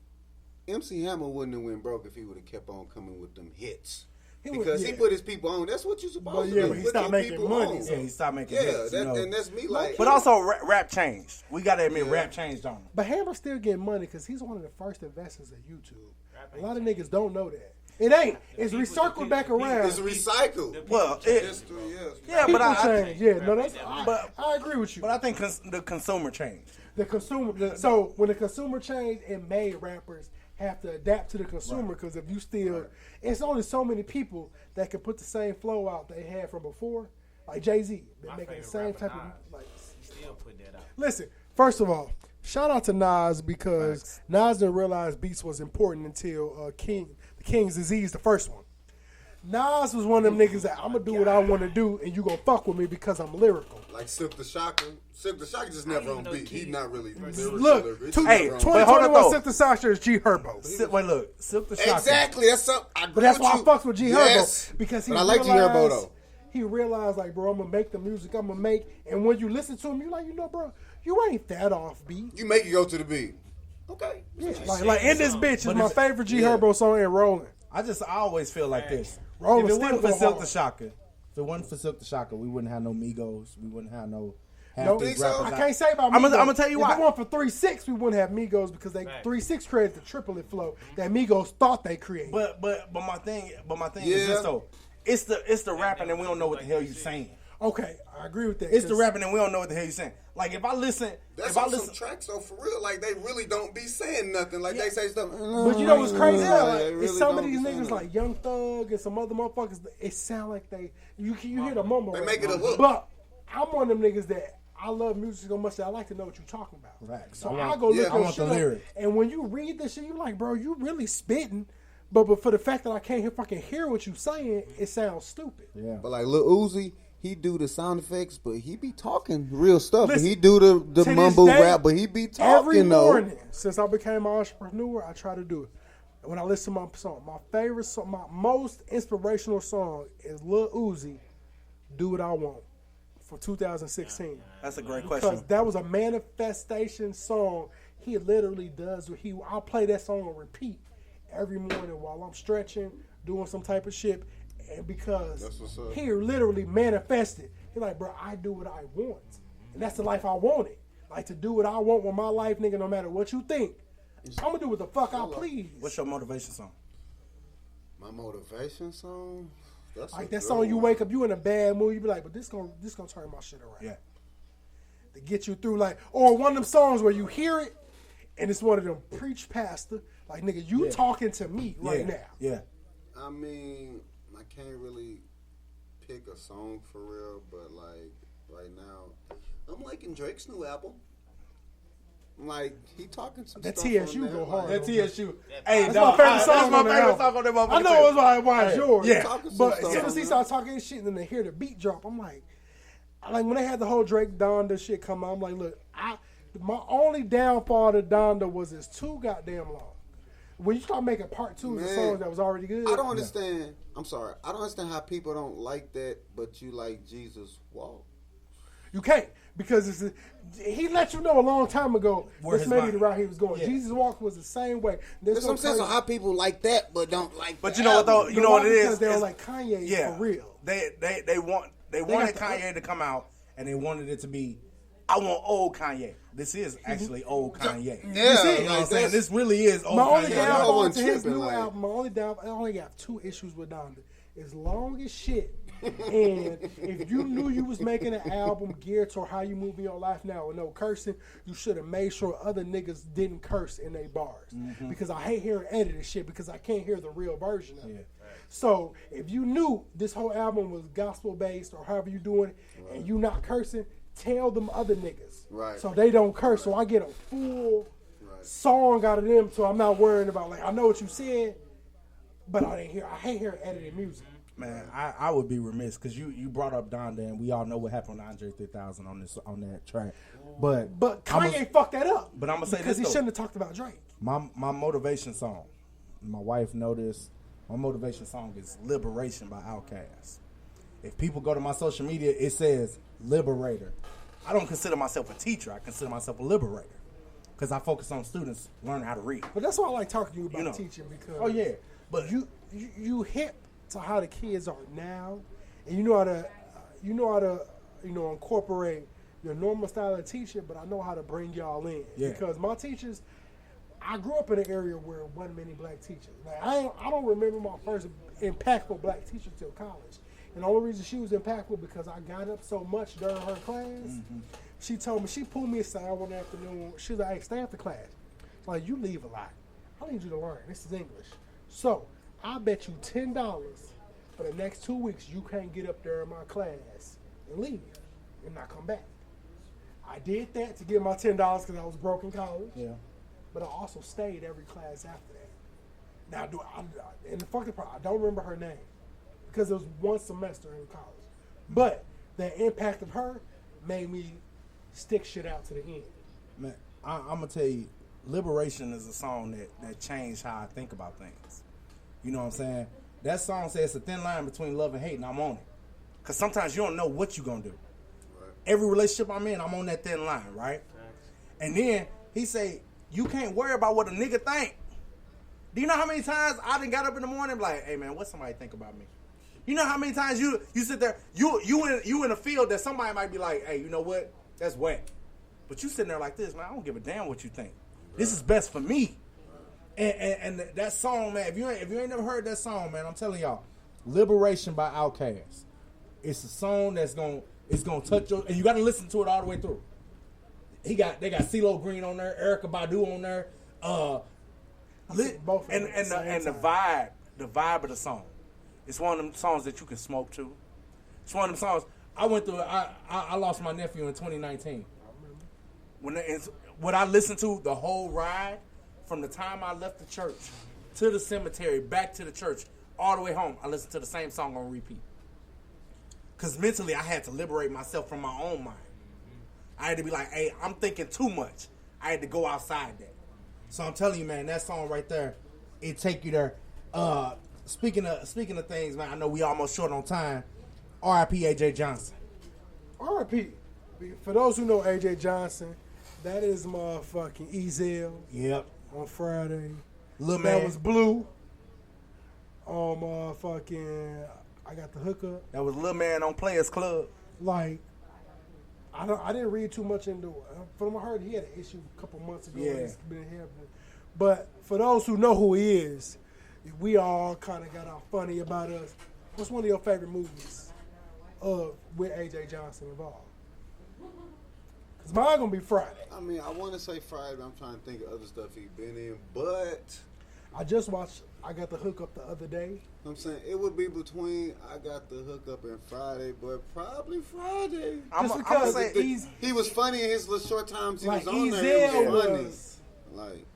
MC Hammer wouldn't have went broke if he would have kept on coming with them hits. Because he put his people on. That's what you're supposed to do. But he Put stopped your making people money. on. Yeah, he stopped making Yeah, hits. You know. and that's me like. But also, rap changed. We gotta admit, rap changed on him. But Hammer's still getting money because he's one of the first investors in YouTube. A lot of niggas don't know that. It ain't. It's recircled back around. It's recycled. Well, History, yes. yeah, but I change. Yeah, no, that's. But- I agree with you. but I think the consumer changed. The consumer. So when the consumer changed, it made rappers have to adapt to the consumer because if you still, it's only so many people that can put the same flow out they had from before. Like Jay-Z, been making the same type of like. Still put that out. Listen, first of all, shout out to Nas because Nas didn't realize beats was important until the King's Disease, the first one. Nas was one of them niggas that I'm gonna do what I want to do, and you gonna fuck with me because I'm lyrical. Like Silk the Shocker. Silk the Shocker just never on beat. He's not really lyrical. Look, It's Hey, never on but hold up, 2021 though. synthesizer is G Herbo. Wait, look, Silk the beat. Shocker. Exactly. That's something. I agree But that's with why I you. fucks with G Yes. Herbo because he But I like G Herbo realized- though. He realized like, bro, I'm gonna make the music I'm gonna make, and when you listen to him, you're like, you know, bro, you ain't that off beat. You make it go to the beat. Okay. Yeah, like in this bitch is But my it's- favorite G yeah. Herbo song and Rolling. I always feel like this. Rollin' If it still wasn't for go Silk hard. the Shocker, if it wasn't for Silk the Shocker, we wouldn't have no Migos. We wouldn't have no half No, these so? rappers. I can't say about I'm Migos. gonna tell you if why. it weren't for 3-6, we wouldn't have Migos because they 3-6 created the triplet flow that Migos thought they created. But my thing is Yeah. this though. It's the rapping and we don't know what the hell you saying. okay, I agree with that. It's the 'cause rapping and we don't know what the hell you saying. Like if I listen, That's if I on some listen, tracks though, for real. Like they really don't be saying nothing. Like they say stuff. But you know what's crazy? Yeah, Like, they it's really some of don't these be saying niggas nothing. like Young Thug and some other motherfuckers. It sound like you hear the mumble. They rap. make it a hook. But I'm one of them niggas that I love music so much that I like to know what you're talking about. Right. So I I'll go look I your want shit the up, lyric. and when you read this shit, you're like, bro, you really spitting. But for the fact that I can't fucking hear what you saying, it sounds stupid. Yeah. But like Lil Uzi, he do the sound effects, but he be talking real stuff. Listen, he do the to mumble this day, rap, but he be talking every though. morning since I became an entrepreneur, I try to do it. When I listen to my song, my favorite song, my most inspirational song is Lil Uzi, "Do What I Want," for 2016. That's a great Because question. that was a manifestation song. He literally does. I'll play that song on repeat every morning while I'm stretching, doing some type of shit. And because That's what's up. he literally manifested. He's like, bro, I do what I want. And that's the life I wanted. Like, to do what I want with my life, nigga, no matter what you think. I'm going to do what the fuck I please. What's your motivation song? My motivation song? That's Like a that good song, you one. wake up, you in a bad mood, you be like, but this gonna turn my shit around. Yeah. To get you through, like, or one of them songs where you hear it, and it's one of them preach pastor, like, nigga, you talking to me right now. Yeah. I mean, I can't really pick a song for real, but like right now, I'm liking Drake's new album. Like, he talking some That stuff TSU on there, go hard. like- That TSU. Hey, That's dog, my favorite song. that's my on the favorite album. song on that motherfucker. I know it's why it's yours. Yeah. Talking some But as stuff soon as on he there. started talking his shit and then they hear the beat drop, I'm like when they had the whole Drake Donda shit come out, I'm like, look, my only downfall to Donda was it's too goddamn long. When you start making part two of the Man, songs that was already good. I don't understand. I'm sorry. I don't understand how people don't like that, but you like Jesus Walk. You can't, because he let you know a long time ago Where this his may be mind- the route he was going. Yeah. Jesus Walk was the same way. That's what I'm saying. So how people like that, but don't like. But the you know what though? album? You know what it is? Because they don't It's- like Kanye yeah, for real. They wanted got the- Kanye to come out, and they wanted it to be, I want old Kanye. This is actually old Kanye. Yeah, You know what I'm like saying? that's- This really is old My only Kanye. downfall wasn't to his tripping, new like- album, I only got two issues with Donda. It's long as shit. And if you knew you was making an album geared toward how you move in your life now with no cursing, you should have made sure other niggas didn't curse in their bars. Because I hate hearing edited shit because I can't hear the real version of it. So if you knew this whole album was gospel based or however you doing it, and you not cursing, tell them other niggas. Right. So they don't curse. So I get a full song out of them, so I'm not worrying about, like, I know what you said, but I hate hearing edited music. Man, I would be remiss because you brought up Donda, and we all know what happened to Andre 3000 on that track. But Kanye fucked that up. But I'm gonna say because this he though. shouldn't have talked about Drake. My motivation song, my wife noticed. My motivation song is "Liberation" by Outkast. If people go to my social media, it says "Liberator." I don't consider myself a teacher. I consider myself a liberator because I focus on students learning how to read. But that's why I like talking to you about You know. teaching, because Oh yeah, but you hip to how the kids are now, and you know how to incorporate your normal style of teaching, but I know how to bring y'all in. Yeah. Because my teachers, I grew up in an area where there wasn't many black teachers. Like I don't remember my first impactful black teacher till college. And the only reason she was impactful because I got up so much during her class. She told me, she pulled me aside one afternoon. She was like, hey, stay after class. Like, you leave a lot. I need you to learn. This is English. So I bet you $10 for the next 2 weeks you can't get up there in my class and leave and not come back. I did that to get my $10 because I was broke in college. yeah. But I also stayed every class after that. Now, and the fucking part, I don't remember her name because it was one semester in college. But the impact of her made me stick shit out to the end. Man, I'm gonna tell you, "Liberation" is a song that changed how I think about things. You know what I'm saying? That song says it's a thin line between love and hate, and I'm on it. Cause sometimes you don't know what you're gonna do. Every relationship I'm in, I'm on that thin line, right? And then he say, you can't worry about what a nigga think. Do you know how many times I done got up in the morning and be like, hey man, what somebody think about me? You know how many times you sit there, you in a field that somebody might be like, hey, you know what? That's whack. But you sitting there like this, man, I don't give a damn what you think. This is best for me. And that song, man, if you ain't never heard that song, man, I'm telling y'all, "Liberation" by Outkast. It's a song that's gonna touch your, and you gotta listen to it all the way through. They got CeeLo Green on there, Erykah Badu on there, Both of them and the vibe of the song. It's one of them songs that you can smoke to. It's one of them songs. I went through. I lost my nephew in 2019. What I listened to the whole ride from the time I left the church to the cemetery, back to the church, all the way home. I listened to the same song on repeat. Because mentally, I had to liberate myself from my own mind. I had to be like, hey, I'm thinking too much. I had to go outside that. So I'm telling you, man, that song right there, it take you there. Speaking of things, man, I know we almost short on time. R.I.P. AJ Johnson. R.I.P. For those who know AJ Johnson, that is motherfucking Ezel. Yep. On Friday. Lil' That man. was Blue. On motherfucking I Got the Hookup. That was Lil' Man on Players Club. Like, I didn't read too much into it. From what I heard, he had an issue a couple months ago. Yeah. It's been happening. But for those who know who he is, we all kind of got all funny about us. What's one of your favorite movies with AJ Johnson involved? Because mine going to be Friday. I mean, I want to say Friday, but I'm trying to think of other stuff he's been in. But I just watched I Got the Hookup the other day. I'm saying it would be between I Got the Hookup and Friday, but probably Friday. Just because he was funny in his little short times he like was on there. He was funny. Like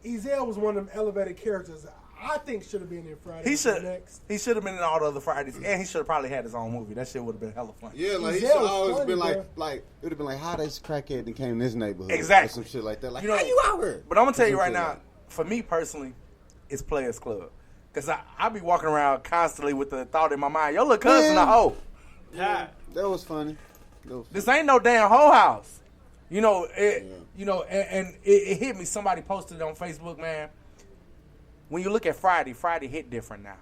Ezel was one of them elevated characters I think should have been in Friday. He should have been in all the other Fridays, and he should have probably had his own movie. That shit would have been hella funny. Yeah, like he should always been like it would have been like, how this crackhead that came in this neighborhood, Exactly. or some shit like that. Like, You know, how you out here? But I'm gonna tell you Some right shit now, like- for me personally, it's Players Club. Cause I be walking around constantly with the thought in my mind, your little cousin a hoe. Yeah, that was funny. This ain't no damn hoe house. You know, and it hit me. Somebody posted it on Facebook, man. When you look at Friday hit different now.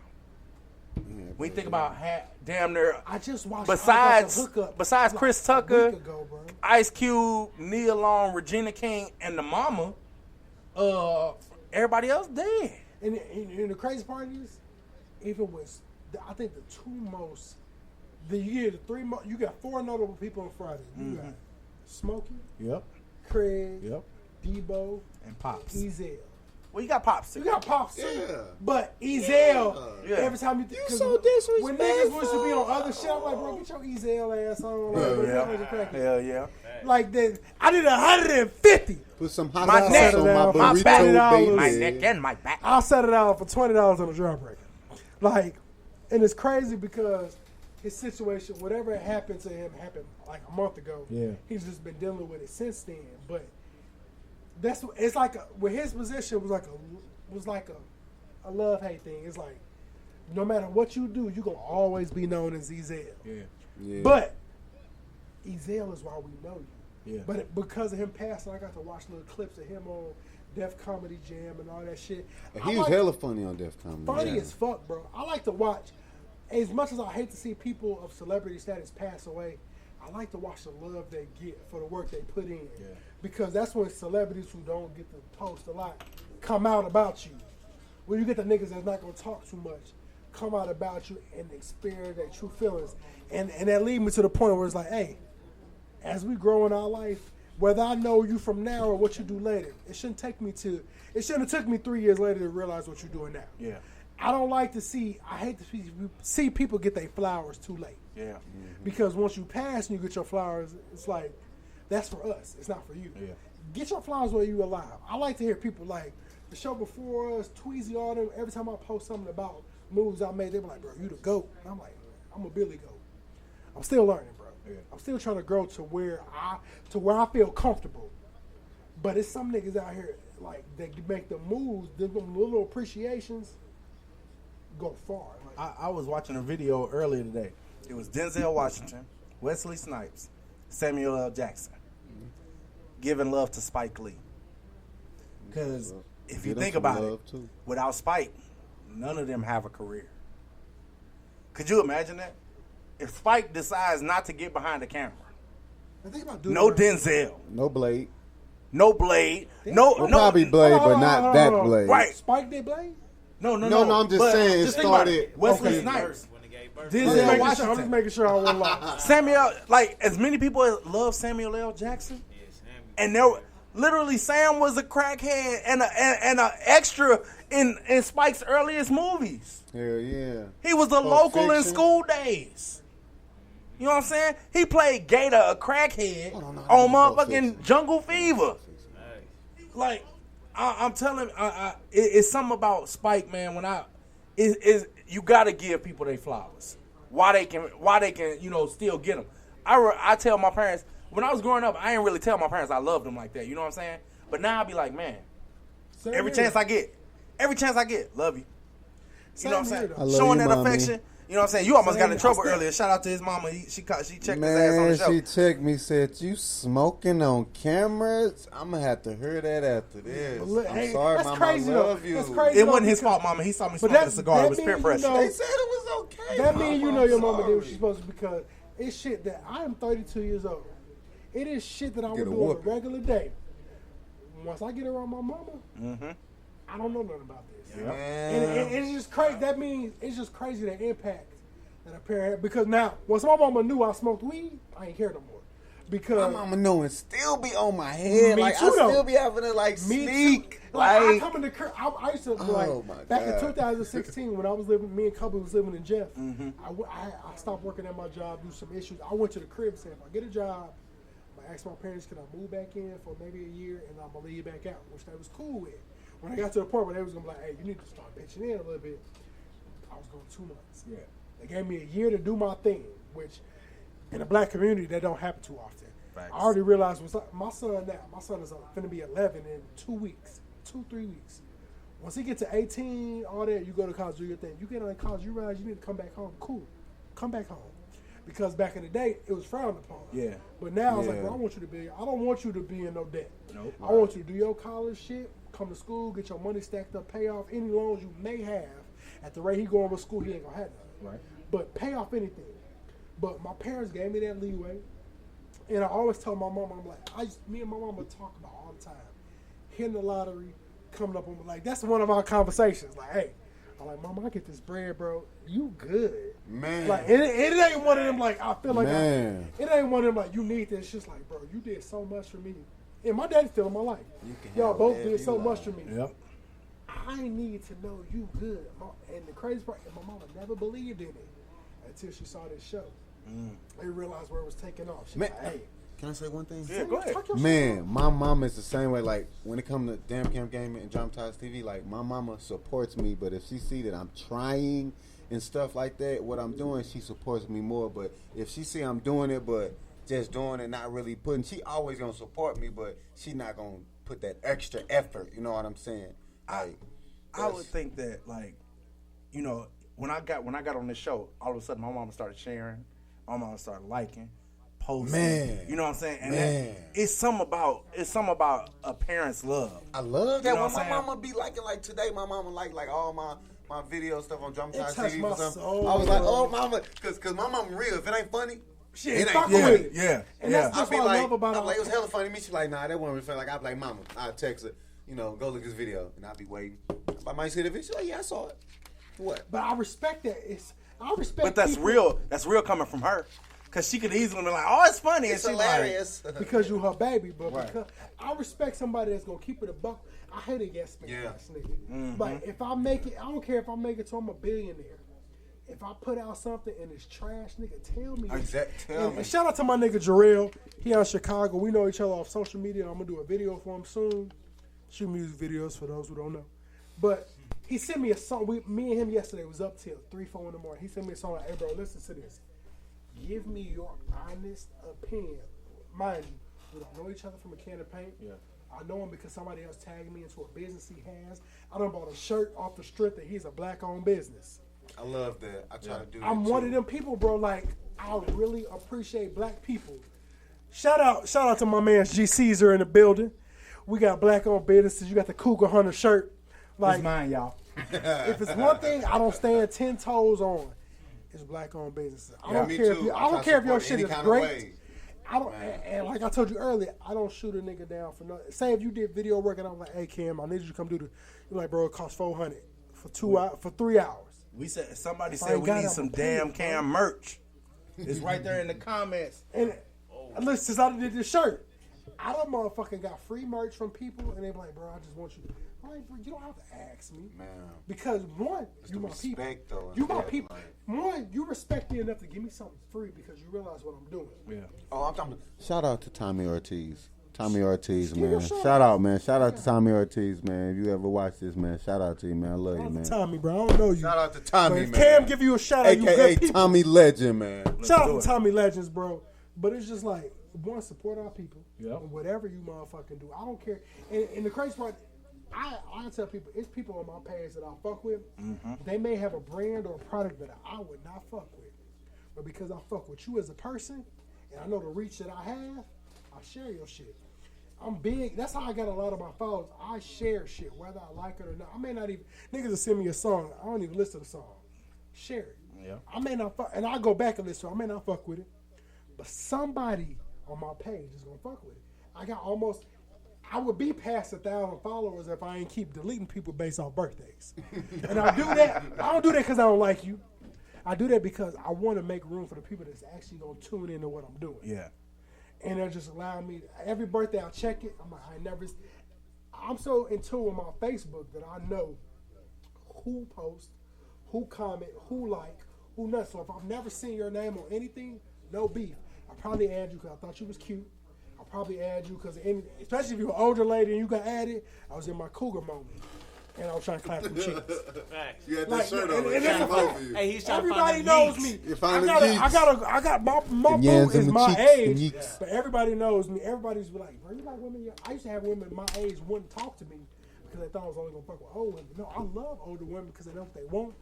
When you think about damn near, I just watched besides like Chris a Tucker, week ago, bro. Ice Cube, Nia Long, Regina King, and the mama, everybody else dead. And the crazy part is, if it was, I think the two most, you got four notable people on Friday. You got Smokey, Yep. Craig, Yep. Debo, and Pops. Ezel. Well, you got Pops too. You got Pops too. Yeah. But Ezel, Yeah. every time you so disrespectful. when niggas used to be on other shit, I'm like, bro, get your Ezel ass on. Like, bro, Yeah. get your crack. Hell yeah. Like that, I did 150. Put some hot My sauce neck, on my my burrito, back, baby. My neck and my back. I'll set it out for $20 on a jawbreaker. Like, and it's crazy because his situation, whatever happened to him, happened like a month ago. Yeah. He's just been dealing with it since then. But it's like with his position was like a love-hate thing. It's like no matter what you do, you're gonna always be known as Ezel. Yeah. But Ezel is why we know you. Yeah. But because of him passing, I got to watch little clips of him on Def Comedy Jam and all that shit. He was hella funny on Def Comedy. Funny as fuck, bro. I like to watch. As much as I hate to see people of celebrity status pass away, I like to watch the love they get for the work they put in. Yeah. Because that's when celebrities who don't get to post a lot come out about you. When you get the niggas that's not gonna talk too much, come out about you and experience their true feelings. And that lead me to the point where it's like, hey, as we grow in our life, whether I know you from now or what you do later, it shouldn't have took me 3 years later to realize what you're doing now. Yeah. I don't like to I hate to see people get their flowers too late. Yeah. Mm-hmm. Because once you pass and you get your flowers, it's like, that's for us. It's not for you. Yeah. Get your flowers while you alive. I like to hear people like the show before us, Tweezy, all them. Every time I post something about moves I made, they be like, bro, you the GOAT. And I'm like, I'm a Billy GOAT. I'm still learning, bro. Yeah. I'm still trying to grow to where I feel comfortable. But it's some niggas out here like they make the moves, them little appreciations go far. Like, I was watching a video earlier today. It was Denzel Washington, Wesley Snipes, Samuel L. Jackson giving love to Spike Lee. Because if you think about it, without Spike, none of them have a career. Could you imagine that? If Spike decides not to get behind the camera, no Denzel, no Blade, no probably Blade, but not that Blade. Right? Spike did Blade? No. I'm just saying it started. Wesley Snipes, I'm just making sure I won't lie. Samuel, like as many people as love Samuel L. Jackson, and there literally Sam was a crackhead and a extra in Spike's earliest movies. Hell yeah. He was a local in School Days. You know what I'm saying? He played Gator, a crackhead, on motherfucking Jungle Fever. Like, I'm telling, it's something about Spike, man. When you gotta give people their flowers. Why they can, still get them. I tell my parents when I was growing up, I didn't really tell my parents I loved them like that. You know what I'm saying? But now I be like, man, every chance I get, love you. You know what I'm saying? Showing that affection. You know what I'm saying? You almost got in trouble earlier. Shout out to his mama. She checked his ass on the show. She checked me, said, you smoking on cameras? I'm going to have to hear that after this. I'm sorry, mama, I love you. It wasn't his fault, mama. He saw me smoking a cigar. It was peer pressure. They said it was okay. That means your mama did what she's supposed to, because it's shit that I am 32 years old. It is shit that I would do on a regular day. Once I get around my mama, I don't know nothing about this. Yeah. And it's just crazy. That means it's just crazy the impact that a parent had. Because now, once my mama knew I smoked weed, I ain't care no more. Because my mama knew and still be on my head. Me like too, I still be having to sneak. Like I come in the crib. I used to back in 2016 when I was living. Me and Cubby was living in Jeff. I stopped working at my job due to some issues. I went to the crib saying, if I get a job, I asked my parents, can I move back in for maybe a year and I'm gonna leave back out, which they was cool with. When I got to the point where they was gonna be like, hey, you need to start pitching in a little bit, I was going 2 months. Yeah. They gave me a year to do my thing, which in the black community that don't happen too often. Thanks. I already realized my son is finna be 11 in 2 weeks, 2-3 weeks. Once he get to 18, all that, you go to college, do your thing. You get out of college, you realize you need to come back home. Cool, come back home. Because back in the day, it was frowned upon. Yeah. But now it's like, bro, I don't want you to be in no debt. Nope. I want you to do your college shit, come to school, get your money stacked up, pay off any loans you may have. At the rate he going to school, he ain't gonna have none. Right. But pay off anything. But my parents gave me that leeway. And I always tell my mama, I'm like, me and my mama talk about all the time. Hitting the lottery, coming up on like, that's one of our conversations. Like, hey, I'm like, mama, I get this bread, bro. You good. Man. Like, it ain't one of them, like, I feel like, it ain't one of them, like, you need this. It's just like, bro, you did so much for me. And my daddy's still in my life. Y'all both did so much for me. Yep. I need to know you good. And the crazy part, my mama never believed in it until she saw this show. They realized where it was taking off. She was like, hey. Can I say one thing? Yeah, go ahead. Man, my mama is the same way. Like, when it comes to Damn Cam Gaming and Dramatize TV, like, my mama supports me, but if she see that I'm trying and stuff like that, what I'm doing, she supports me more. But if she see I'm doing it, but just doing it, not really putting, she always gonna support me, but she not gonna put that extra effort. You know what I'm saying? Like, I would think that, like, you know, when I got on this show, all of a sudden my mama started sharing, my mama started liking, posting. Man, you know what I'm saying? And it's something about a parent's love. I love that. You know when my mama be liking, like today, my mama like all my video stuff on Dramatize TV or something. I was like, oh mama, cause my mama real. If it ain't funny, shit, it ain't. Yeah. And that's just what I love about it. I'm like, it was hella funny to me. She like, nah, that wasn't really funny. Like, I'd be like, mama, I'd text her, you know, go look at this video, and I'd be waiting. I might see the video. She's like, yeah, I saw it. What? But I respect that. But that's people. Real. That's real coming from her. Cause she could easily be like, oh, it's funny. It's hilarious. Like, because you her baby, but because I respect somebody that's gonna keep it a buck. I hate a yes man ass nigga. But if I make it, I don't care if I make it to I'm a billionaire. If I put out something and it's trash, nigga, tell me. Tell me. And shout out to my nigga Jarrell. He out in Chicago. We know each other off social media. I'm gonna do a video for him soon. Shoot music videos for those who don't know. But he sent me a song. Me and him yesterday was up till 3-4 in the morning. He sent me a song like, hey bro, listen to this. Give me your honest opinion. Mind you, we don't know each other from a can of paint. Yeah. I know him because somebody else tagged me into a business he has. I done bought a shirt off the strip that he's a black-owned business. I love that. I try to do that I'm one of them people, bro. Like, I really appreciate black people. Shout out to my man G Caesar in the building. We got black-owned businesses. You got the Cougar Hunter shirt. Like, it's mine, y'all. If it's one thing I don't stand 10 toes on, it's black-owned businesses. I don't care if your shit is great. And like I told you earlier, I don't shoot a nigga down for nothing. Say if you did video work and I'm like, hey Kim, I need you to come do the. You're like, bro, it costs $400 for 3 hours. Somebody said we need some Damn Cam merch. It's right there in the comments. And listen, since I did this shirt, I done motherfucking got free merch from people, and they be like, bro, I just want you. I'm like, bro, you don't have to ask me. Man. Because one, you my people. Though, you my people. One, you respect me enough to give me something free because you realize what I'm doing. Yeah. Oh, I'm talking. Shout out to Tommy Ortiz. Tommy Ortiz, man. Shout out, man. Shout out to Tommy Ortiz, man. If you ever watch this, man, shout out to you, man. I love you, man. Tommy, bro. I don't know you. Shout out to Tommy, man. Cam give you a shout out. AKA Tommy Legend, man. Shout out to Tommy Legends, bro. But it's just like, one, support our people. Yeah. Whatever you motherfucking do, I don't care. And the crazy part, I tell people, it's people on my page that I fuck with. Mm-hmm. They may have a brand or a product that I would not fuck with, but because I fuck with you as a person, and I know the reach that I have, I share your shit. I'm big. That's how I got a lot of my followers. I share shit, whether I like it or not. I may not even, niggas will send me a song. I don't even listen to the song. Share it. Yeah. I may not fuck, and I go back and listen to it. I may not fuck with it, but somebody on my page is gonna fuck with it. I would be past 1,000 followers if I ain't keep deleting people based off birthdays. And I do that. I don't do that because I don't like you. I do that because I want to make room for the people that's actually gonna tune into what I'm doing. Yeah. And they're just allowing me, every birthday I check it, I'm so in tune with my Facebook that I know who posts, who comment, who like, who not. So if I've never seen your name on anything, no beef. I probably add you because I thought you was cute. I probably add you because, especially if you're an older lady and you got added, I was in my cougar moment. And I was trying to clap some cheeks. You had that shirt on. Hey, he's trying everybody to find knows me. I got my boo is my age, but everybody knows me. Everybody's like, bro, you like women? I used to have women my age wouldn't talk to me because they thought I was only gonna fuck with old women. No, I love older women because they know what they want.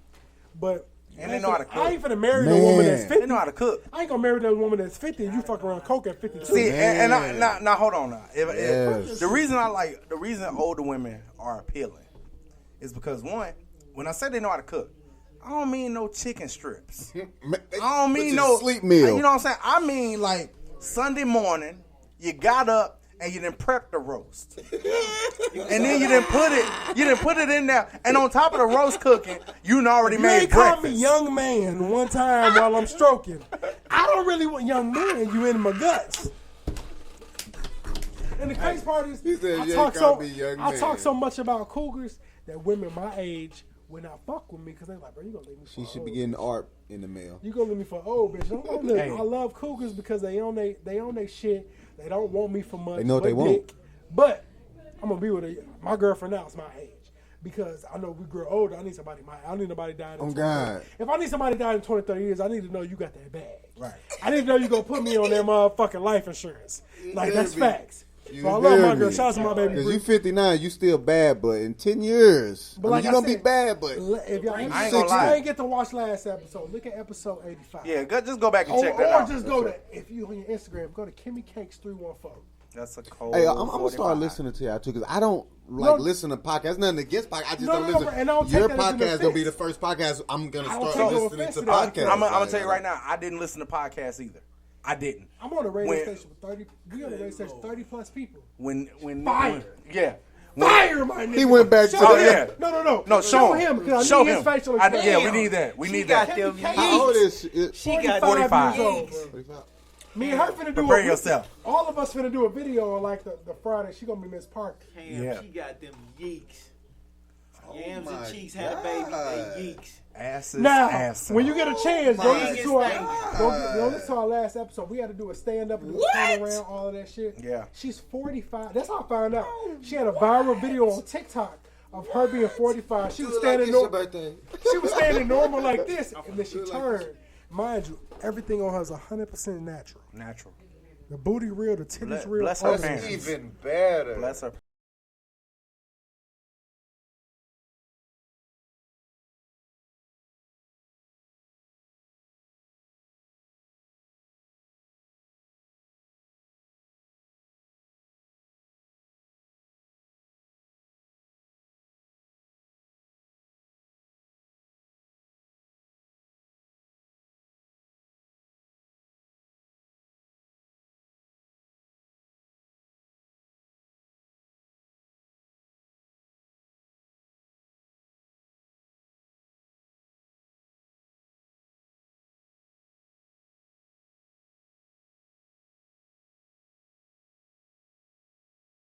But and they know how to cook. I ain't finna marry no woman that's 50. They know how to cook. I ain't gonna marry no woman that's 50 and you fuck around coke at 52. See, now hold on now. The reason older women are appealing is because, one, when I say they know how to cook, I don't mean no chicken strips. I don't mean no sleep meal. You know what I'm saying? I mean like Sunday morning, you got up and you didn't prep the roast, and then you didn't put it in there, and on top of the roast cooking, you done already made breakfast. You called me young man one time while I'm stroking. I don't really want young man. You in my guts. And the crazy part is, I talk so much about cougars that women my age would not fuck with me because they like, bro, you gonna leave me for She should be getting art in the mail. You gonna leave me for old bitch. Look, I love cougars because they own they shit. They don't want me for much. They know what they want. But I'm gonna be with my girlfriend now is my age. Because I know we grow older. I need somebody dying in 20, 30. If I need somebody dying in 20, 30 years, I need to know you got that bag. Right. I need to know you gonna put me on that motherfucking life insurance. Like, that's facts. So I love my girl. Shout out to my baby. Because you 59, you still bad, but in 10 years, you're going to be bad, but if y'all ain't get to watch last episode, look at episode 85. Yeah, just go back and check that out. Or just go to, if you on your Instagram, go to Kimmy Cakes 314. That's a cold. Hey, I'm going to start listening to y'all too, because I don't listen to podcasts. Nothing against podcasts. I just don't listen. Your podcast going to be the first podcast I'm going to start listening to podcasts. I'm going to tell you right now, I didn't listen to podcasts either. I didn't. I'm on a radio station with 30. We on a radio station 30 plus people. When fire. Fire, my nigga. He went back to No, show him because I need his facial expression. Yeah, we need that. We need that. How old is she? She got 45 years old. Me and her finna do Prepare yourself. All of us finna do a video on like the Friday. She gonna be Miss Parker. Damn, she got them yeeks. Yams and cheeks had a baby. They yeeks. Asses. When you get a chance, go listen to our last episode. We had to do a stand up and do a turn around, all of that shit. Yeah. She's 45. That's how I found out. She had a viral video on TikTok of her being 45. She was standing She was standing normal like this, and then she turned. Mind you, everything on her is 100% natural. Natural. The booty real, the titties real. Bless her parents. Even better. Bless her.